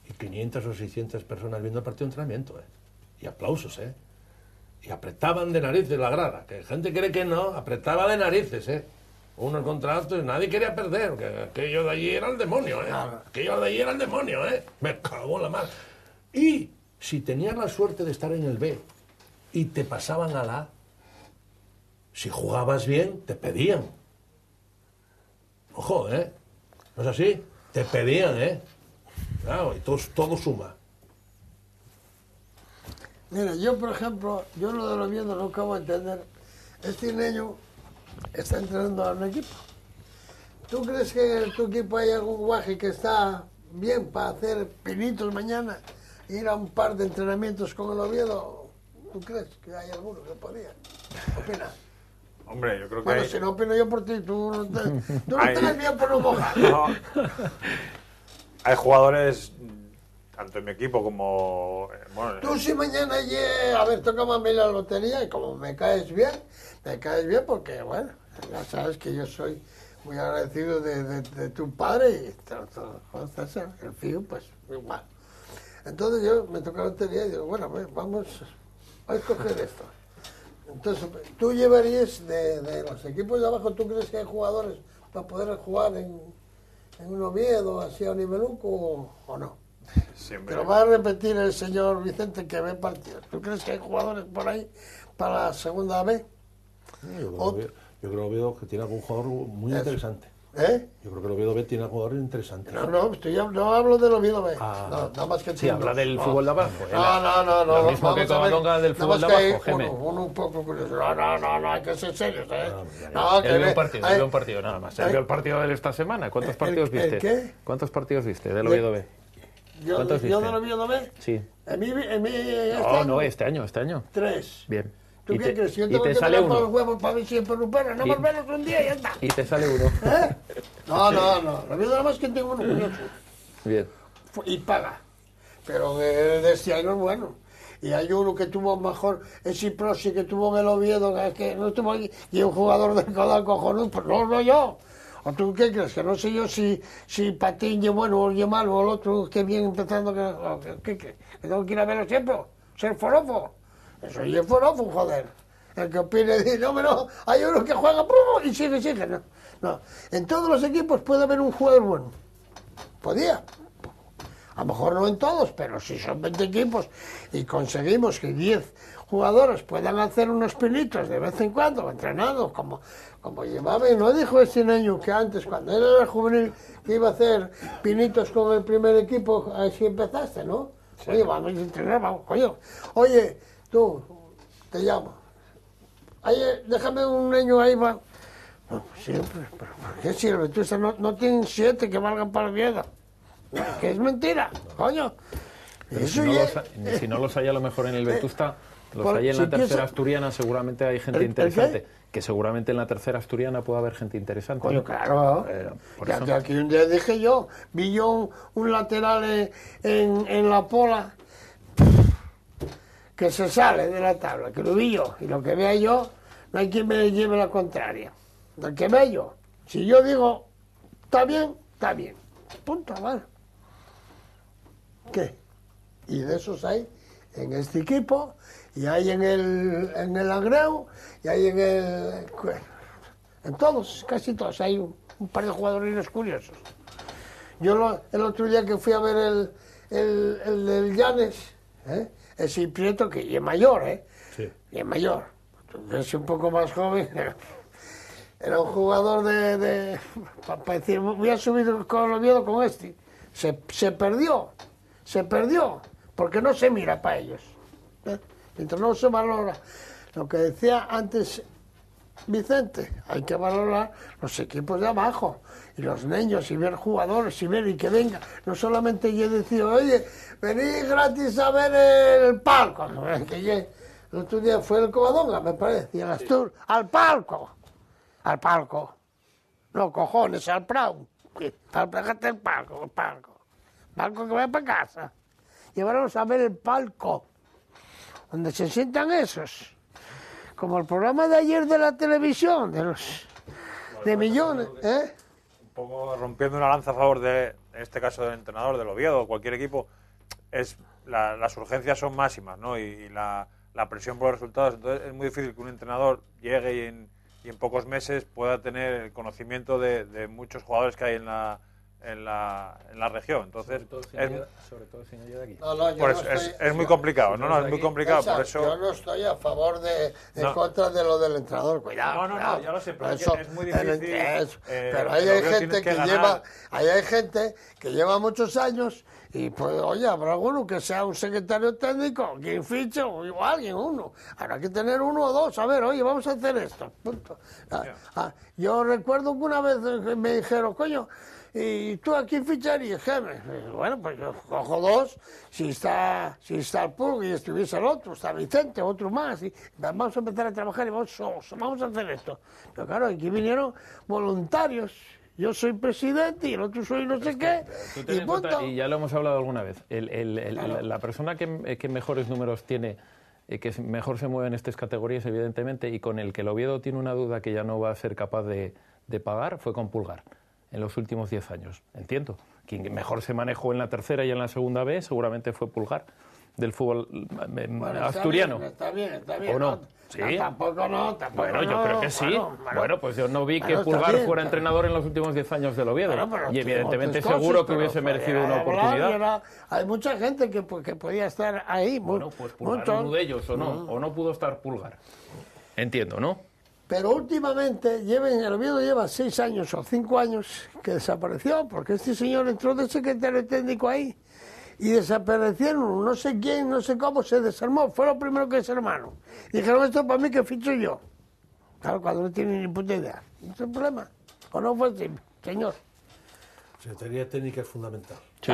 y 500 o 600 personas viendo el partido de entrenamiento, y aplausos, y apretaban de narices la grada, que gente cree que no, apretaba de narices, uno contra otro y nadie quería perder, porque aquello de allí era el demonio, me cagó la madre. Y si tenías la suerte de estar en el B y te pasaban a la A, si jugabas bien, te pedían. Ojo, ¿no es así? Te pedían, Claro, y todo suma.
Mira, yo por ejemplo, yo lo de los Oviedo no acabo de entender. Este niño está entrenando a un equipo. ¿Tú crees que en tu equipo hay algún guaje que está bien para hacer pinitos mañana e ir a un par de entrenamientos con el Oviedo? ¿Tú crees que hay alguno que podía? ¿Opina?
Hombre, yo creo que
bueno, si no opino yo por ti, tú no estás bien por no mojar.
No. Hay jugadores tanto en mi equipo como... bueno,
Tú si mañana a ver, toca a mí la lotería y como me caes bien porque, bueno, ya sabes que yo soy muy agradecido de tu padre y César, el Fío, pues igual. Entonces yo me toca la lotería y digo, bueno, vamos a escoger esto. Entonces, ¿tú llevarías de los equipos de abajo, tú crees que hay jugadores para poder jugar en un Oviedo, así a Niveluco o no?
siempre.
Pero va a repetir el señor Vicente que ve partidos. ¿Tú crees que hay jugadores por ahí para la segunda B?
Yo creo que Oviedo que tiene algún jugador muy interesante.
¿Eh?
Yo creo que el Oviedo B tiene algún jugador interesante.
No hablo del Oviedo B. No, nada más que
sí, habla del fútbol de abajo.
No.
Lo mismo que Covadonga del fútbol de abajo, Geme.
Uno un poco curioso. No, hay que ser serios, ¿eh?
Él vio un partido, nada más. Él vio el partido de esta semana. ¿Cuántos partidos viste?
¿Qué?
¿Cuántos partidos viste del Oviedo B?
¿Yo del Oviedo B?
Sí.
Este año.
Este año.
3.
Bien.
¿Tú qué crees? Yo tengo que tener por los huevos para ver si es por un perro. No, por menos un día y ya está.
Y te sale uno.
¿Eh? No. Lo mío nada más que tengo uno curioso.
Bien.
Y paga. Pero el de este año es bueno. Y hay uno que tuvo mejor, ese Prosi que tuvo en el Oviedo, que no estuvo aquí, y un jugador del Caudal cojonudo, pues no yo. ¿O tú qué crees? Que no sé yo si Patín es bueno o es malo, o el otro que viene empezando, ¿qué crees? ¿Que tengo que ir a verlo siempre? ¿Ser forofo? Eso es forofo, joder. El que opine dice, no, hay uno que juega y sigue. No. En todos los equipos puede haber un jugador bueno. Podía. A lo mejor no en todos, pero si son 20 equipos y conseguimos que 10 jugadores puedan hacer unos pinitos de vez en cuando, entrenados, como llevaba, y no dijo este niño que antes, cuando él era juvenil, que iba a hacer pinitos con el primer equipo, así empezaste, ¿no? Sí. Oye, vamos a entrenar, vamos, coño. Oye, tú, te llamo. Oye, déjame un niño ahí, va. No, siempre, pero ¿por qué sirve? Tú no tienen 7 que valgan para el Oviedo. Que es mentira, coño.
Si no los hay a lo mejor en el Vetusta, los hay en la tercera asturiana, seguramente hay gente interesante. Que seguramente en la tercera asturiana puede haber gente interesante.
Coño, claro. Que aquí un día dije yo, vi yo un lateral en la Pola que se sale de la tabla, que lo vi yo, y lo que vea yo, no hay quien me lleve la contraria. Lo que vea yo. Si yo digo, está bien. Punto, vale. ¿Qué? Y de esos hay en este equipo, y hay en el Agreu, y hay en todos, casi todos, hay un par de jugadores curiosos. Yo el otro día que fui a ver el del Llanes, ese Prieto, que es mayor,
Sí.
Y es mayor, es un poco más joven, era un jugador para decir, voy a subir con el Oviedo con este. Se perdió, porque no se mira para ellos. Mientras no se valora lo que decía antes Vicente, hay que valorar los equipos de abajo y los niños y ver jugadores y que venga. No solamente yo decía, oye, venid gratis a ver el palco. El otro día fue el Covadonga, me parece, y el Astur, al palco. No, cojones, al Prau. Déjate el palco. Palco que vaya para casa. Llevarlos a ver el palco, donde se sientan esos. Como el programa de ayer de la televisión, de millones,
Un poco rompiendo una lanza a favor en este caso del entrenador del Oviedo o cualquier equipo, las urgencias son máximas, ¿no? Y la presión por los resultados. Entonces es muy difícil que un entrenador llegue y en pocos meses pueda tener el conocimiento de muchos jugadores que hay en la región. Entonces
sobre todo si no llega aquí.
Es muy complicado, es muy complicado. Por eso
yo no estoy a favor en contra de lo del entrenador, cuidado.
No, ya lo sé, pero es muy difícil.
Pero ahí hay gente que lleva muchos años y pues, oye, habrá alguno que sea un secretario técnico, quien fiche o alguien, uno. Habrá que tener uno o dos, a ver, oye, vamos a hacer esto. Punto. Yo recuerdo que una vez me dijeron, coño, ¿y tú a quién ficharías, Geme? Bueno, pues yo cojo dos, si está el Pulga y estuviese el otro, está Vicente, otro más, y vamos a empezar a trabajar y vamos a hacer esto. Pero claro, aquí vinieron voluntarios yo soy presidente y el otro soy no sé qué, y punto.
Y ya lo hemos hablado alguna vez, la persona que mejores números tiene, que mejor se mueve en estas categorías, evidentemente, y con el que el Oviedo tiene una duda que ya no va a ser capaz de pagar, fue con Pulgar, en los últimos 10 años, entiendo. Quien mejor se manejó en la tercera y en la segunda B seguramente fue Pulgar, del fútbol asturiano.
Está bien.
¿O no? ¿Sí?
Tampoco no.
Bueno, yo creo que sí. Bueno, pues yo no vi que Pulgar fuera entrenador en los últimos 10 años del Oviedo. Y evidentemente seguro que hubiese merecido una oportunidad.
Hay mucha gente que podía estar ahí.
Bueno, pues Pulgar uno de ellos, o no pudo estar Pulgar. Entiendo, ¿no?
Pero últimamente, el Oviedo lleva 6 años o 5 años que desapareció, porque este señor entró de secretario técnico ahí. Y desaparecieron, no sé quién, no sé cómo, se desarmó. Fue lo primero que desarmaron. Dijeron, esto para mí que ficho yo. Claro, cuando no tienen ni puta idea. No es el problema. ¿O no fue así, señor?
Secretaría técnica es fundamental.
Sí,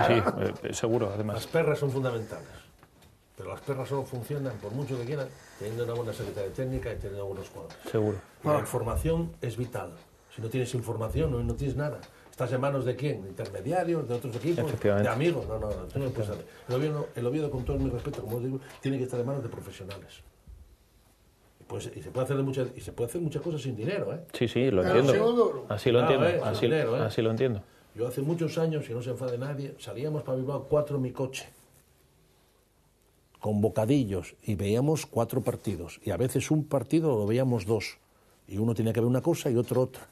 seguro, además.
Las perras son fundamentales. Pero las perras solo funcionan, por mucho que quieran, teniendo una buena secretaria técnica y teniendo buenos jugadores.
Seguro.
Y la información es vital. Si no tienes información, no tienes nada. ¿Estás en manos de quién? ¿De intermediarios? ¿De otros equipos? ¿De amigos? No, tú no puedes saber. El Oviedo, con todo mi respeto, como os digo, tiene que estar en manos de profesionales. Y se puede hacer muchas cosas sin dinero, ¿eh?
Sí, lo entiendo. Así lo entiendo. Así lo entiendo.
Yo hace muchos años, y no se enfade nadie, salíamos para Bilbao 4 en mi coche, con bocadillos, y veíamos 4 partidos. Y a veces un partido lo veíamos 2. Y uno tenía que ver una cosa y otro otra.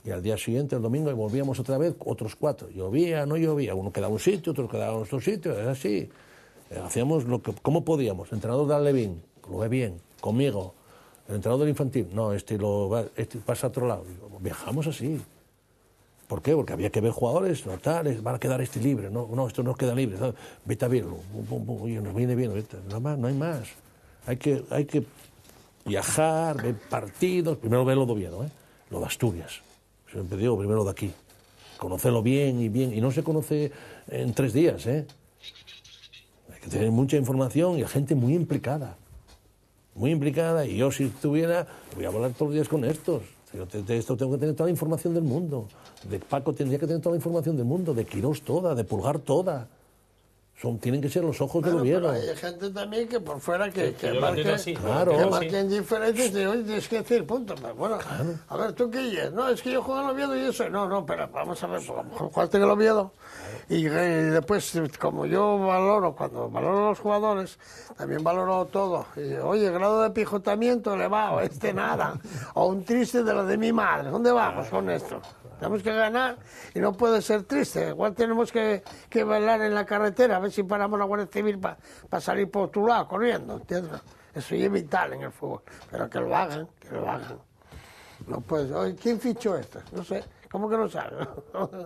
Y al día siguiente, el domingo, y volvíamos otra vez, otros 4. Llovía, no llovía. Uno quedaba en un sitio, otro quedaba en otro sitio. Era así. Hacíamos como podíamos. El entrenador de Alevín, lo ve bien. Conmigo. El entrenador del infantil, no, este pasa a otro lado. Viajamos así. ¿Por qué? Porque había que ver jugadores, notales, van a quedar libre. No, esto no queda libre. ¿Sabes? Vete a verlo. Oye, nos viene bien. Nada más, no hay más. Hay que viajar, ver partidos. Primero ver lo de Oviedo, lo de Asturias. Siempre digo, primero de aquí. Conocerlo bien. Y no se conoce en 3 días, Hay que tener mucha información y gente muy implicada. Muy implicada. Y yo, si estuviera, voy a hablar todos los días con estos. De esto tengo que tener toda la información del mundo. De Paco tendría que tener toda la información del mundo. De Quirós toda. De Pulgar toda. Tienen que ser los ojos del Oviedo.
Hay gente también que por fuera que
marquen
diferencias y oye, tienes que decir, punto. Pero bueno, claro. A ver, ¿tú qué es? No, es que yo juego en el Oviedo y eso. No, pero vamos a ver, pues, a lo mejor jugaste en el Oviedo. Y después, como yo cuando valoro a los jugadores, también valoro todo. Y, oye, grado de pijotamiento elevado, nada. O un triste de lo de mi madre. ¿Dónde vamos con esto? Tenemos que ganar y no puede ser triste. Igual tenemos que bailar en la carretera, a ver si paramos la Guardia Civil para salir por otro lado corriendo, ¿entiendes? Eso es vital en el fútbol, pero que lo hagan. No puede. Oye, ¿quién fichó esto? No sé. ¿Cómo que no sabe?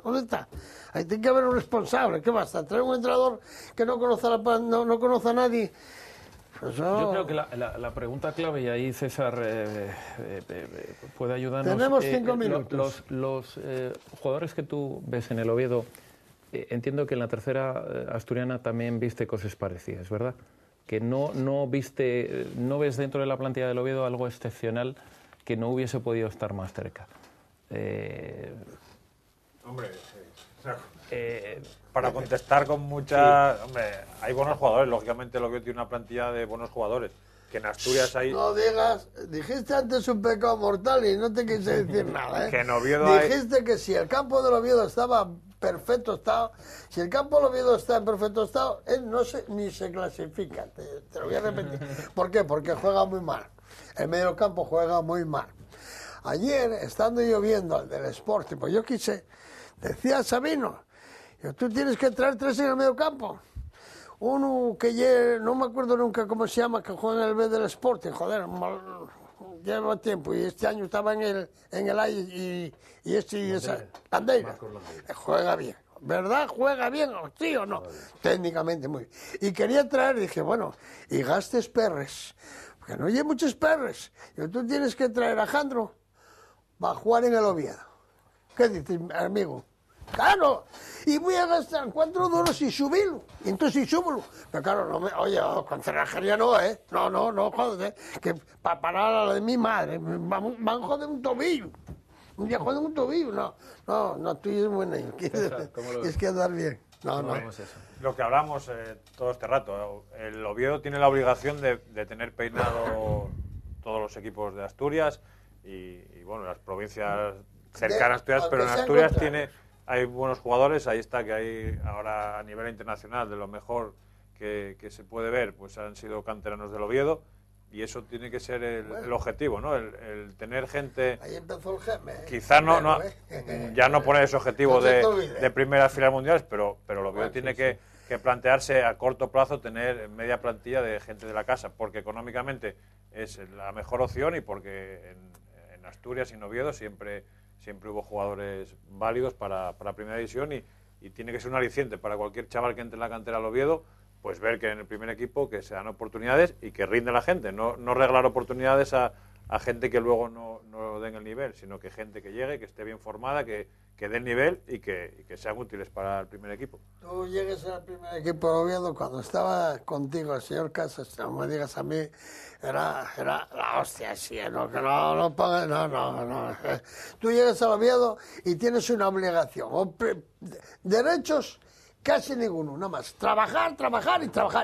¿Dónde está? Ahí tiene que haber un responsable. ¿Qué basta? ¿Traer un entrenador que no conoce a nadie?
Yo creo que la pregunta clave, y ahí César puede ayudarnos.
Tenemos 5 minutos.
Los jugadores que tú ves en el Oviedo, entiendo que en la tercera asturiana también viste cosas parecidas, ¿verdad? Que no ves dentro de la plantilla del Oviedo algo excepcional que no hubiese podido estar más cerca.
Hombre, para contestar con mucha... Sí. Hombre, hay buenos jugadores, lógicamente el Oviedo tiene una plantilla de buenos jugadores, que en Asturias hay...
No digas, dijiste antes un pecado mortal y no te quise decir nada,
Que en Oviedo
dijiste que si el campo del Oviedo estaba perfecto estado, si el campo del Oviedo está en perfecto estado, él ni se clasifica, te lo voy a repetir. ¿Por qué? Porque juega muy mal, el medio campo juega muy mal. Ayer, estando yo viendo al del Sporting, pues yo decía Sabino, tú tienes que traer 3 en el medio campo. Uno que no me acuerdo nunca cómo se llama, que juega en el B del Sporting, joder, lleva tiempo, y este año estaba en el AI y Bandeira. Juega bien, ¿verdad? ¿Juega bien, sí o no? Técnicamente muy bien. Y quería traer, dije, bueno, y gastes perres, porque no hay muchos perres. Tú tienes que traer a Jandro, va a jugar en el Oviedo. ¿Qué dices, amigo? Claro, y voy a gastar 4 duros y subirlo, y entonces súbelo. Pero claro, oye, con cerrajería no, No, joder, que para parar a la de mi madre, van a joder un tobillo. Un día jugando un tobillo, no, tú eres buen niño. Es que andar bien. No.
Lo que hablamos todo este rato, el Oviedo tiene la obligación de tener peinado todos los equipos de Asturias y bueno, las provincias cercanas a Asturias, pero en Asturias hay buenos jugadores, ahí está, que hay ahora a nivel internacional de lo mejor que se puede ver, pues han sido canteranos del Oviedo. Y eso tiene que ser el objetivo, ¿no? El tener gente...
Ahí empezó el GEME.
Quizás ya no poner ese objetivo de primeras filas mundiales, pero el Oviedo tiene que plantearse a corto plazo tener media plantilla de gente de la casa, porque económicamente es la mejor opción y porque en Asturias y en Oviedo siempre hubo jugadores válidos para primera división y tiene que ser un aliciente para cualquier chaval que entre en la cantera al Oviedo, pues ver que en el primer equipo que se dan oportunidades y que rinde la gente, no regalar oportunidades a gente que luego no den el nivel, sino que gente que llegue, que esté bien formada, que dé el nivel y que sean útiles para el primer equipo.
Tú llegues al primer equipo de Oviedo, cuando estaba contigo el señor Casas, no me digas a mí, era la hostia, sí, no. Tú llegas al Oviedo y tienes una obligación, derechos casi ninguno, nada más. Trabajar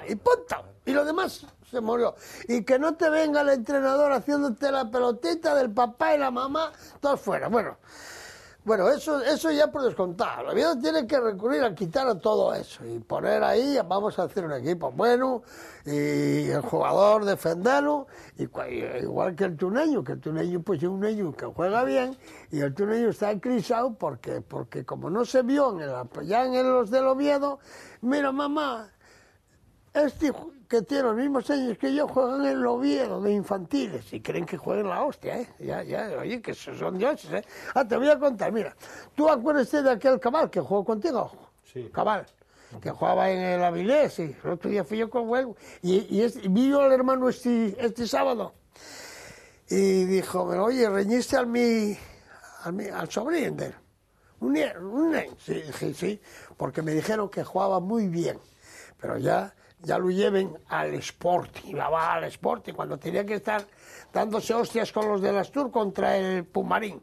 y punto. Y lo demás se murió. Y que no te venga el entrenador haciéndote la pelotita del papá y la mamá, todos fuera. Bueno, eso ya por descontado. El Oviedo tiene que recurrir a quitar a todo eso y poner ahí, vamos a hacer un equipo bueno y el jugador defenderlo, igual que el tuneño pues es un niño que juega bien y el tuneño está encrisado porque como no se vio ya en los del Oviedo, mira mamá, este que tiene los mismos años que yo juegan en el Oviedo de infantiles y creen que jueguen la hostia, oye, que son dioses, te voy a contar, mira, ¿tú acuérdate de aquel Cabal que jugó contigo? Sí. Cabal, que jugaba en el Avilés, y el otro día fui yo con él y vi yo al hermano este sábado y dijo, oye, reñiste al sobrino de él, un niño, sí, dije, sí, porque me dijeron que jugaba muy bien, pero ya lo lleven al Sporting, va al Sporting, cuando tenía que estar dándose hostias con los del Astur contra el Pumarín,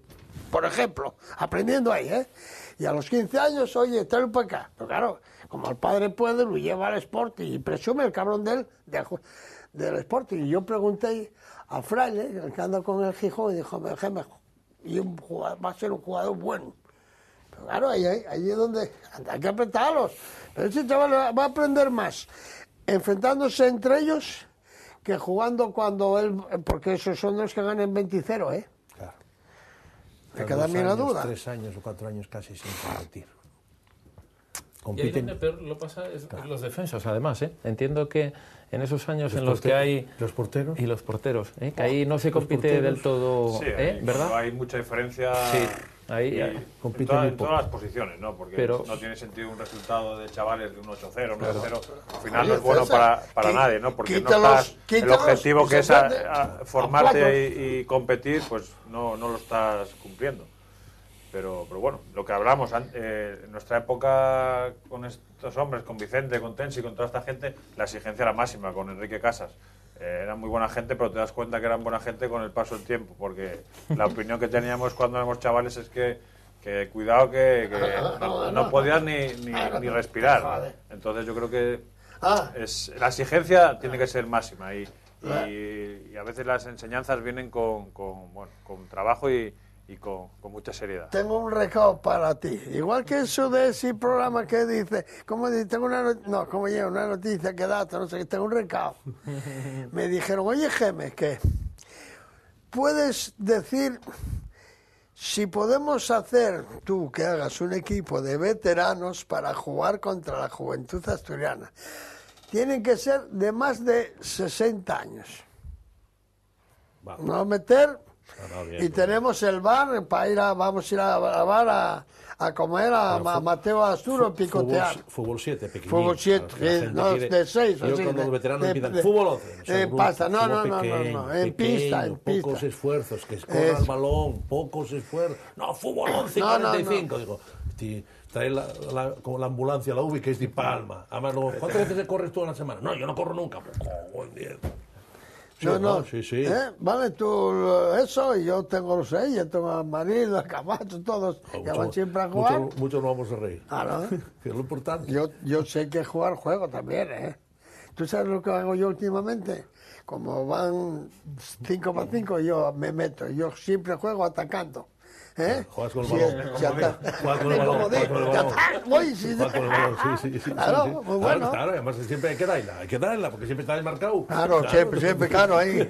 por ejemplo, aprendiendo ahí, Y a los 15 años, oye, tráelo para acá. Pero claro, como el padre puede, lo lleva al Sporting y presume el cabrón del Sporting. Y yo pregunté a Fraile, el que anda con el Gijón, y dijo, va a ser un jugador bueno. Pero claro, ahí es donde hay que apretarlos. Pero ese chaval va a aprender más enfrentándose entre ellos que jugando cuando él, porque esos son los que ganan 20-0,
Claro.
Me queda a mí la duda.
3 años o 4 años casi sin competir.
Y ahí donde peor lo pasa es los defensas, además, Entiendo que en esos años en los que hay...
Los porteros.
Y los porteros, que ahí no se compite del todo,
sí,
¿verdad?
Hay mucha diferencia.
Sí. Ahí
compiten en todas las posiciones, ¿no? Porque no tiene sentido un resultado de chavales de un 8-0, un 9-0. Al final no es bueno para nadie, ¿no? Porque el objetivo que es formarte y competir, pues no lo estás cumpliendo. Pero bueno, lo que hablamos, en nuestra época con estos hombres, con Vicente, con Tensi, con toda esta gente, la exigencia era máxima, con Enrique Casas. Eran muy buena gente, pero te das cuenta que eran buena gente con el paso del tiempo, porque la opinión que teníamos cuando éramos chavales es que cuidado que no podías ni respirar. Entonces yo creo que la exigencia tiene que ser máxima y a veces las enseñanzas vienen con trabajo y con mucha seriedad.
Tengo un recado para ti. Igual que eso de ese programa que dice, tengo una noticia que da, no sé qué, tengo un recado. Me dijeron, oye, Geme, que puedes decir si podemos hacer, tú que hagas un equipo de veteranos para jugar contra la juventud asturiana. Tienen que ser de más de 60 años. Vamos. No meter... Bien, y tenemos el bar para vamos a ir a bar a comer a Mateo Asturo, picotear.
Fútbol 7, pequeñito.
Fútbol 7, no, de 6.
Yo cuando los veteranos empiezan fútbol 11.
Pasa, no, en pista.
Pocos esfuerzos, que corra el balón, pocos esfuerzos. No, fútbol 11, 45. Digo, trae como la ambulancia, la UBI, que es de Palma. Además, ¿cuántas veces corres tú a la semana? No, yo no corro nunca.
No.
Sí, sí.
Vale, tú eso, y yo tengo los 6, yo tengo a Maril, a Camacho, todos, que van siempre a jugar.
Muchos no vamos a reír.
Claro.
Que es lo importante.
Yo sé que jugar juego también, ¿eh? ¿Tú sabes lo que hago yo últimamente? Como van 5 para 5, yo me meto. Yo siempre juego atacando. ¿Eh?
Juegas con el balón. Juegas con el balón. Juegas con el balón, sí.
Claro, muy bueno.
Claro, además siempre hay que darla, porque siempre está desmarcado.
Claro, siempre, claro, ahí.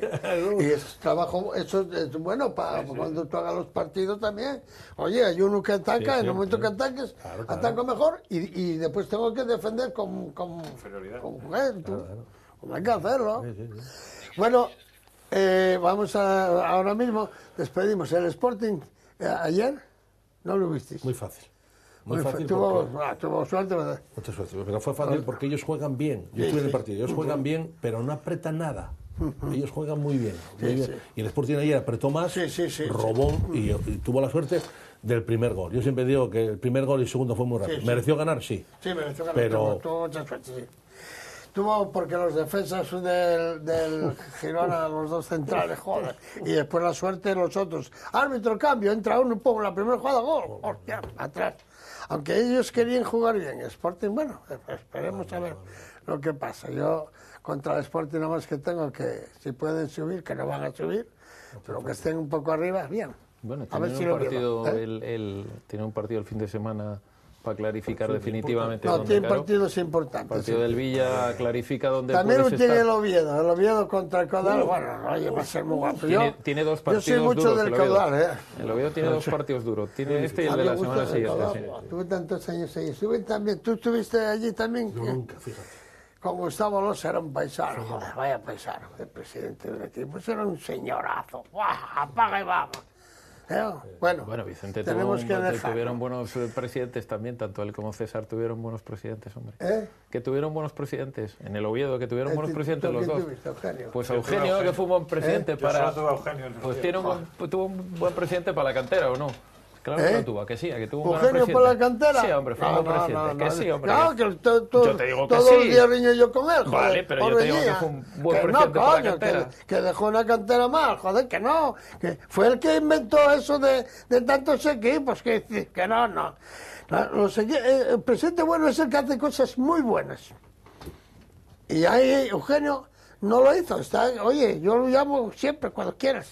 Y es trabajo, eso es bueno para cuando tú hagas los partidos también. Oye, hay uno que ataca, en el momento que ataques, ataco mejor y después tengo que defender con
inferioridad.
Con mujer, tú. Como hay que hacerlo. Bueno, vamos ahora mismo, despedimos el Sporting. ¿Ayer? ¿No lo visteis?
Muy fácil. Muy fácil.
Tuvo suerte, ¿verdad?
Mucha suerte, pero fue fácil porque ellos juegan bien. Yo estuve en el partido. Ellos juegan bien, pero no apretan nada. Ellos juegan muy bien. Y el Sporting ayer apretó más, robó y tuvo la suerte del primer gol. Yo siempre digo que el primer gol y el segundo fue muy rápido. ¿Mereció ganar? Sí.
Sí, mereció ganar.
Pero
tuvo mucha suerte, sí. Tuvo porque los defensas del Girona, los dos centrales, joder. Y después la suerte de los otros. Árbitro, cambio, entra uno, pongo la primera jugada, gol. Hostia, atrás. Aunque ellos querían jugar bien. Sporting, bueno, esperemos a ver lo que pasa. Yo contra el Sporting nada más que tengo que, si pueden subir, que no van a subir, pero que estén un poco arriba, bien.
Bueno, tiene un partido el fin de semana para clarificar definitivamente.
No, tiene partidos importantes.
El partido del Villa clarifica dónde
también
puedes
tiene
estar.
El Oviedo contra el Caudal. Bueno, oye, va a ser muy guapo.
Tiene dos partidos
yo soy mucho
duros,
del Caudal, ¿eh?
El Oviedo tiene dos partidos duros. Tiene este y el de la semana siguiente.
Tuve tantos años ahí. ¿Tú estuviste allí también?
Yo nunca, fíjate.
Con Gustavo Alonso era un paisano. Joder, vaya paisano. El presidente del equipo. Pues era un señorazo. ¡Buah! Apaga y vamos. Bueno,
Vicente
tuvieron
buenos presidentes también, tanto él como César tuvieron buenos presidentes, hombre. Que tuvieron buenos presidentes. En el Oviedo, que tuvieron buenos presidentes los dos.
Eugenio?
Pues Eugenio, que fue un buen presidente para... Pues tuvo un buen presidente para la cantera, ¿o no? Claro que lo tuvo, que sí, que tuvo un buen presidente.
¿Eugenio por la cantera?
Sí, hombre, fue un buen presidente. Que sí, hombre.
Claro, que
yo te digo que
todos los días riño yo con él, joder.
Vale, pero yo te digo que fue un buen presidente para la cantera.
Que dejó una cantera mal, joder, que no. Que fue el que inventó eso de tantos equipos, que no. El presidente bueno es el que hace cosas muy buenas. Y ahí Eugenio no lo hizo. Oye, yo lo llamo siempre, cuando quieras.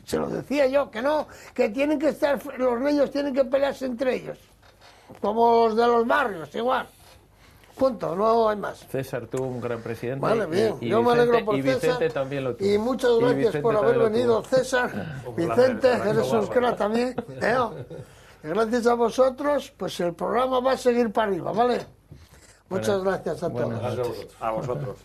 Se lo decía yo, que no, que tienen que estar, los niños tienen que pelearse entre ellos, como los de los barrios, igual. Punto, no hay más.
César tuvo un gran presidente.
Vale, bien,
y
yo me alegro por
César. Y Vicente
César.
También lo tuvo.
Y muchas gracias por haber venido, César. Vicente, eres un crack también. Gracias a vosotros, pues el programa va a seguir para arriba, ¿vale? Muchas gracias a todos.
A vosotros.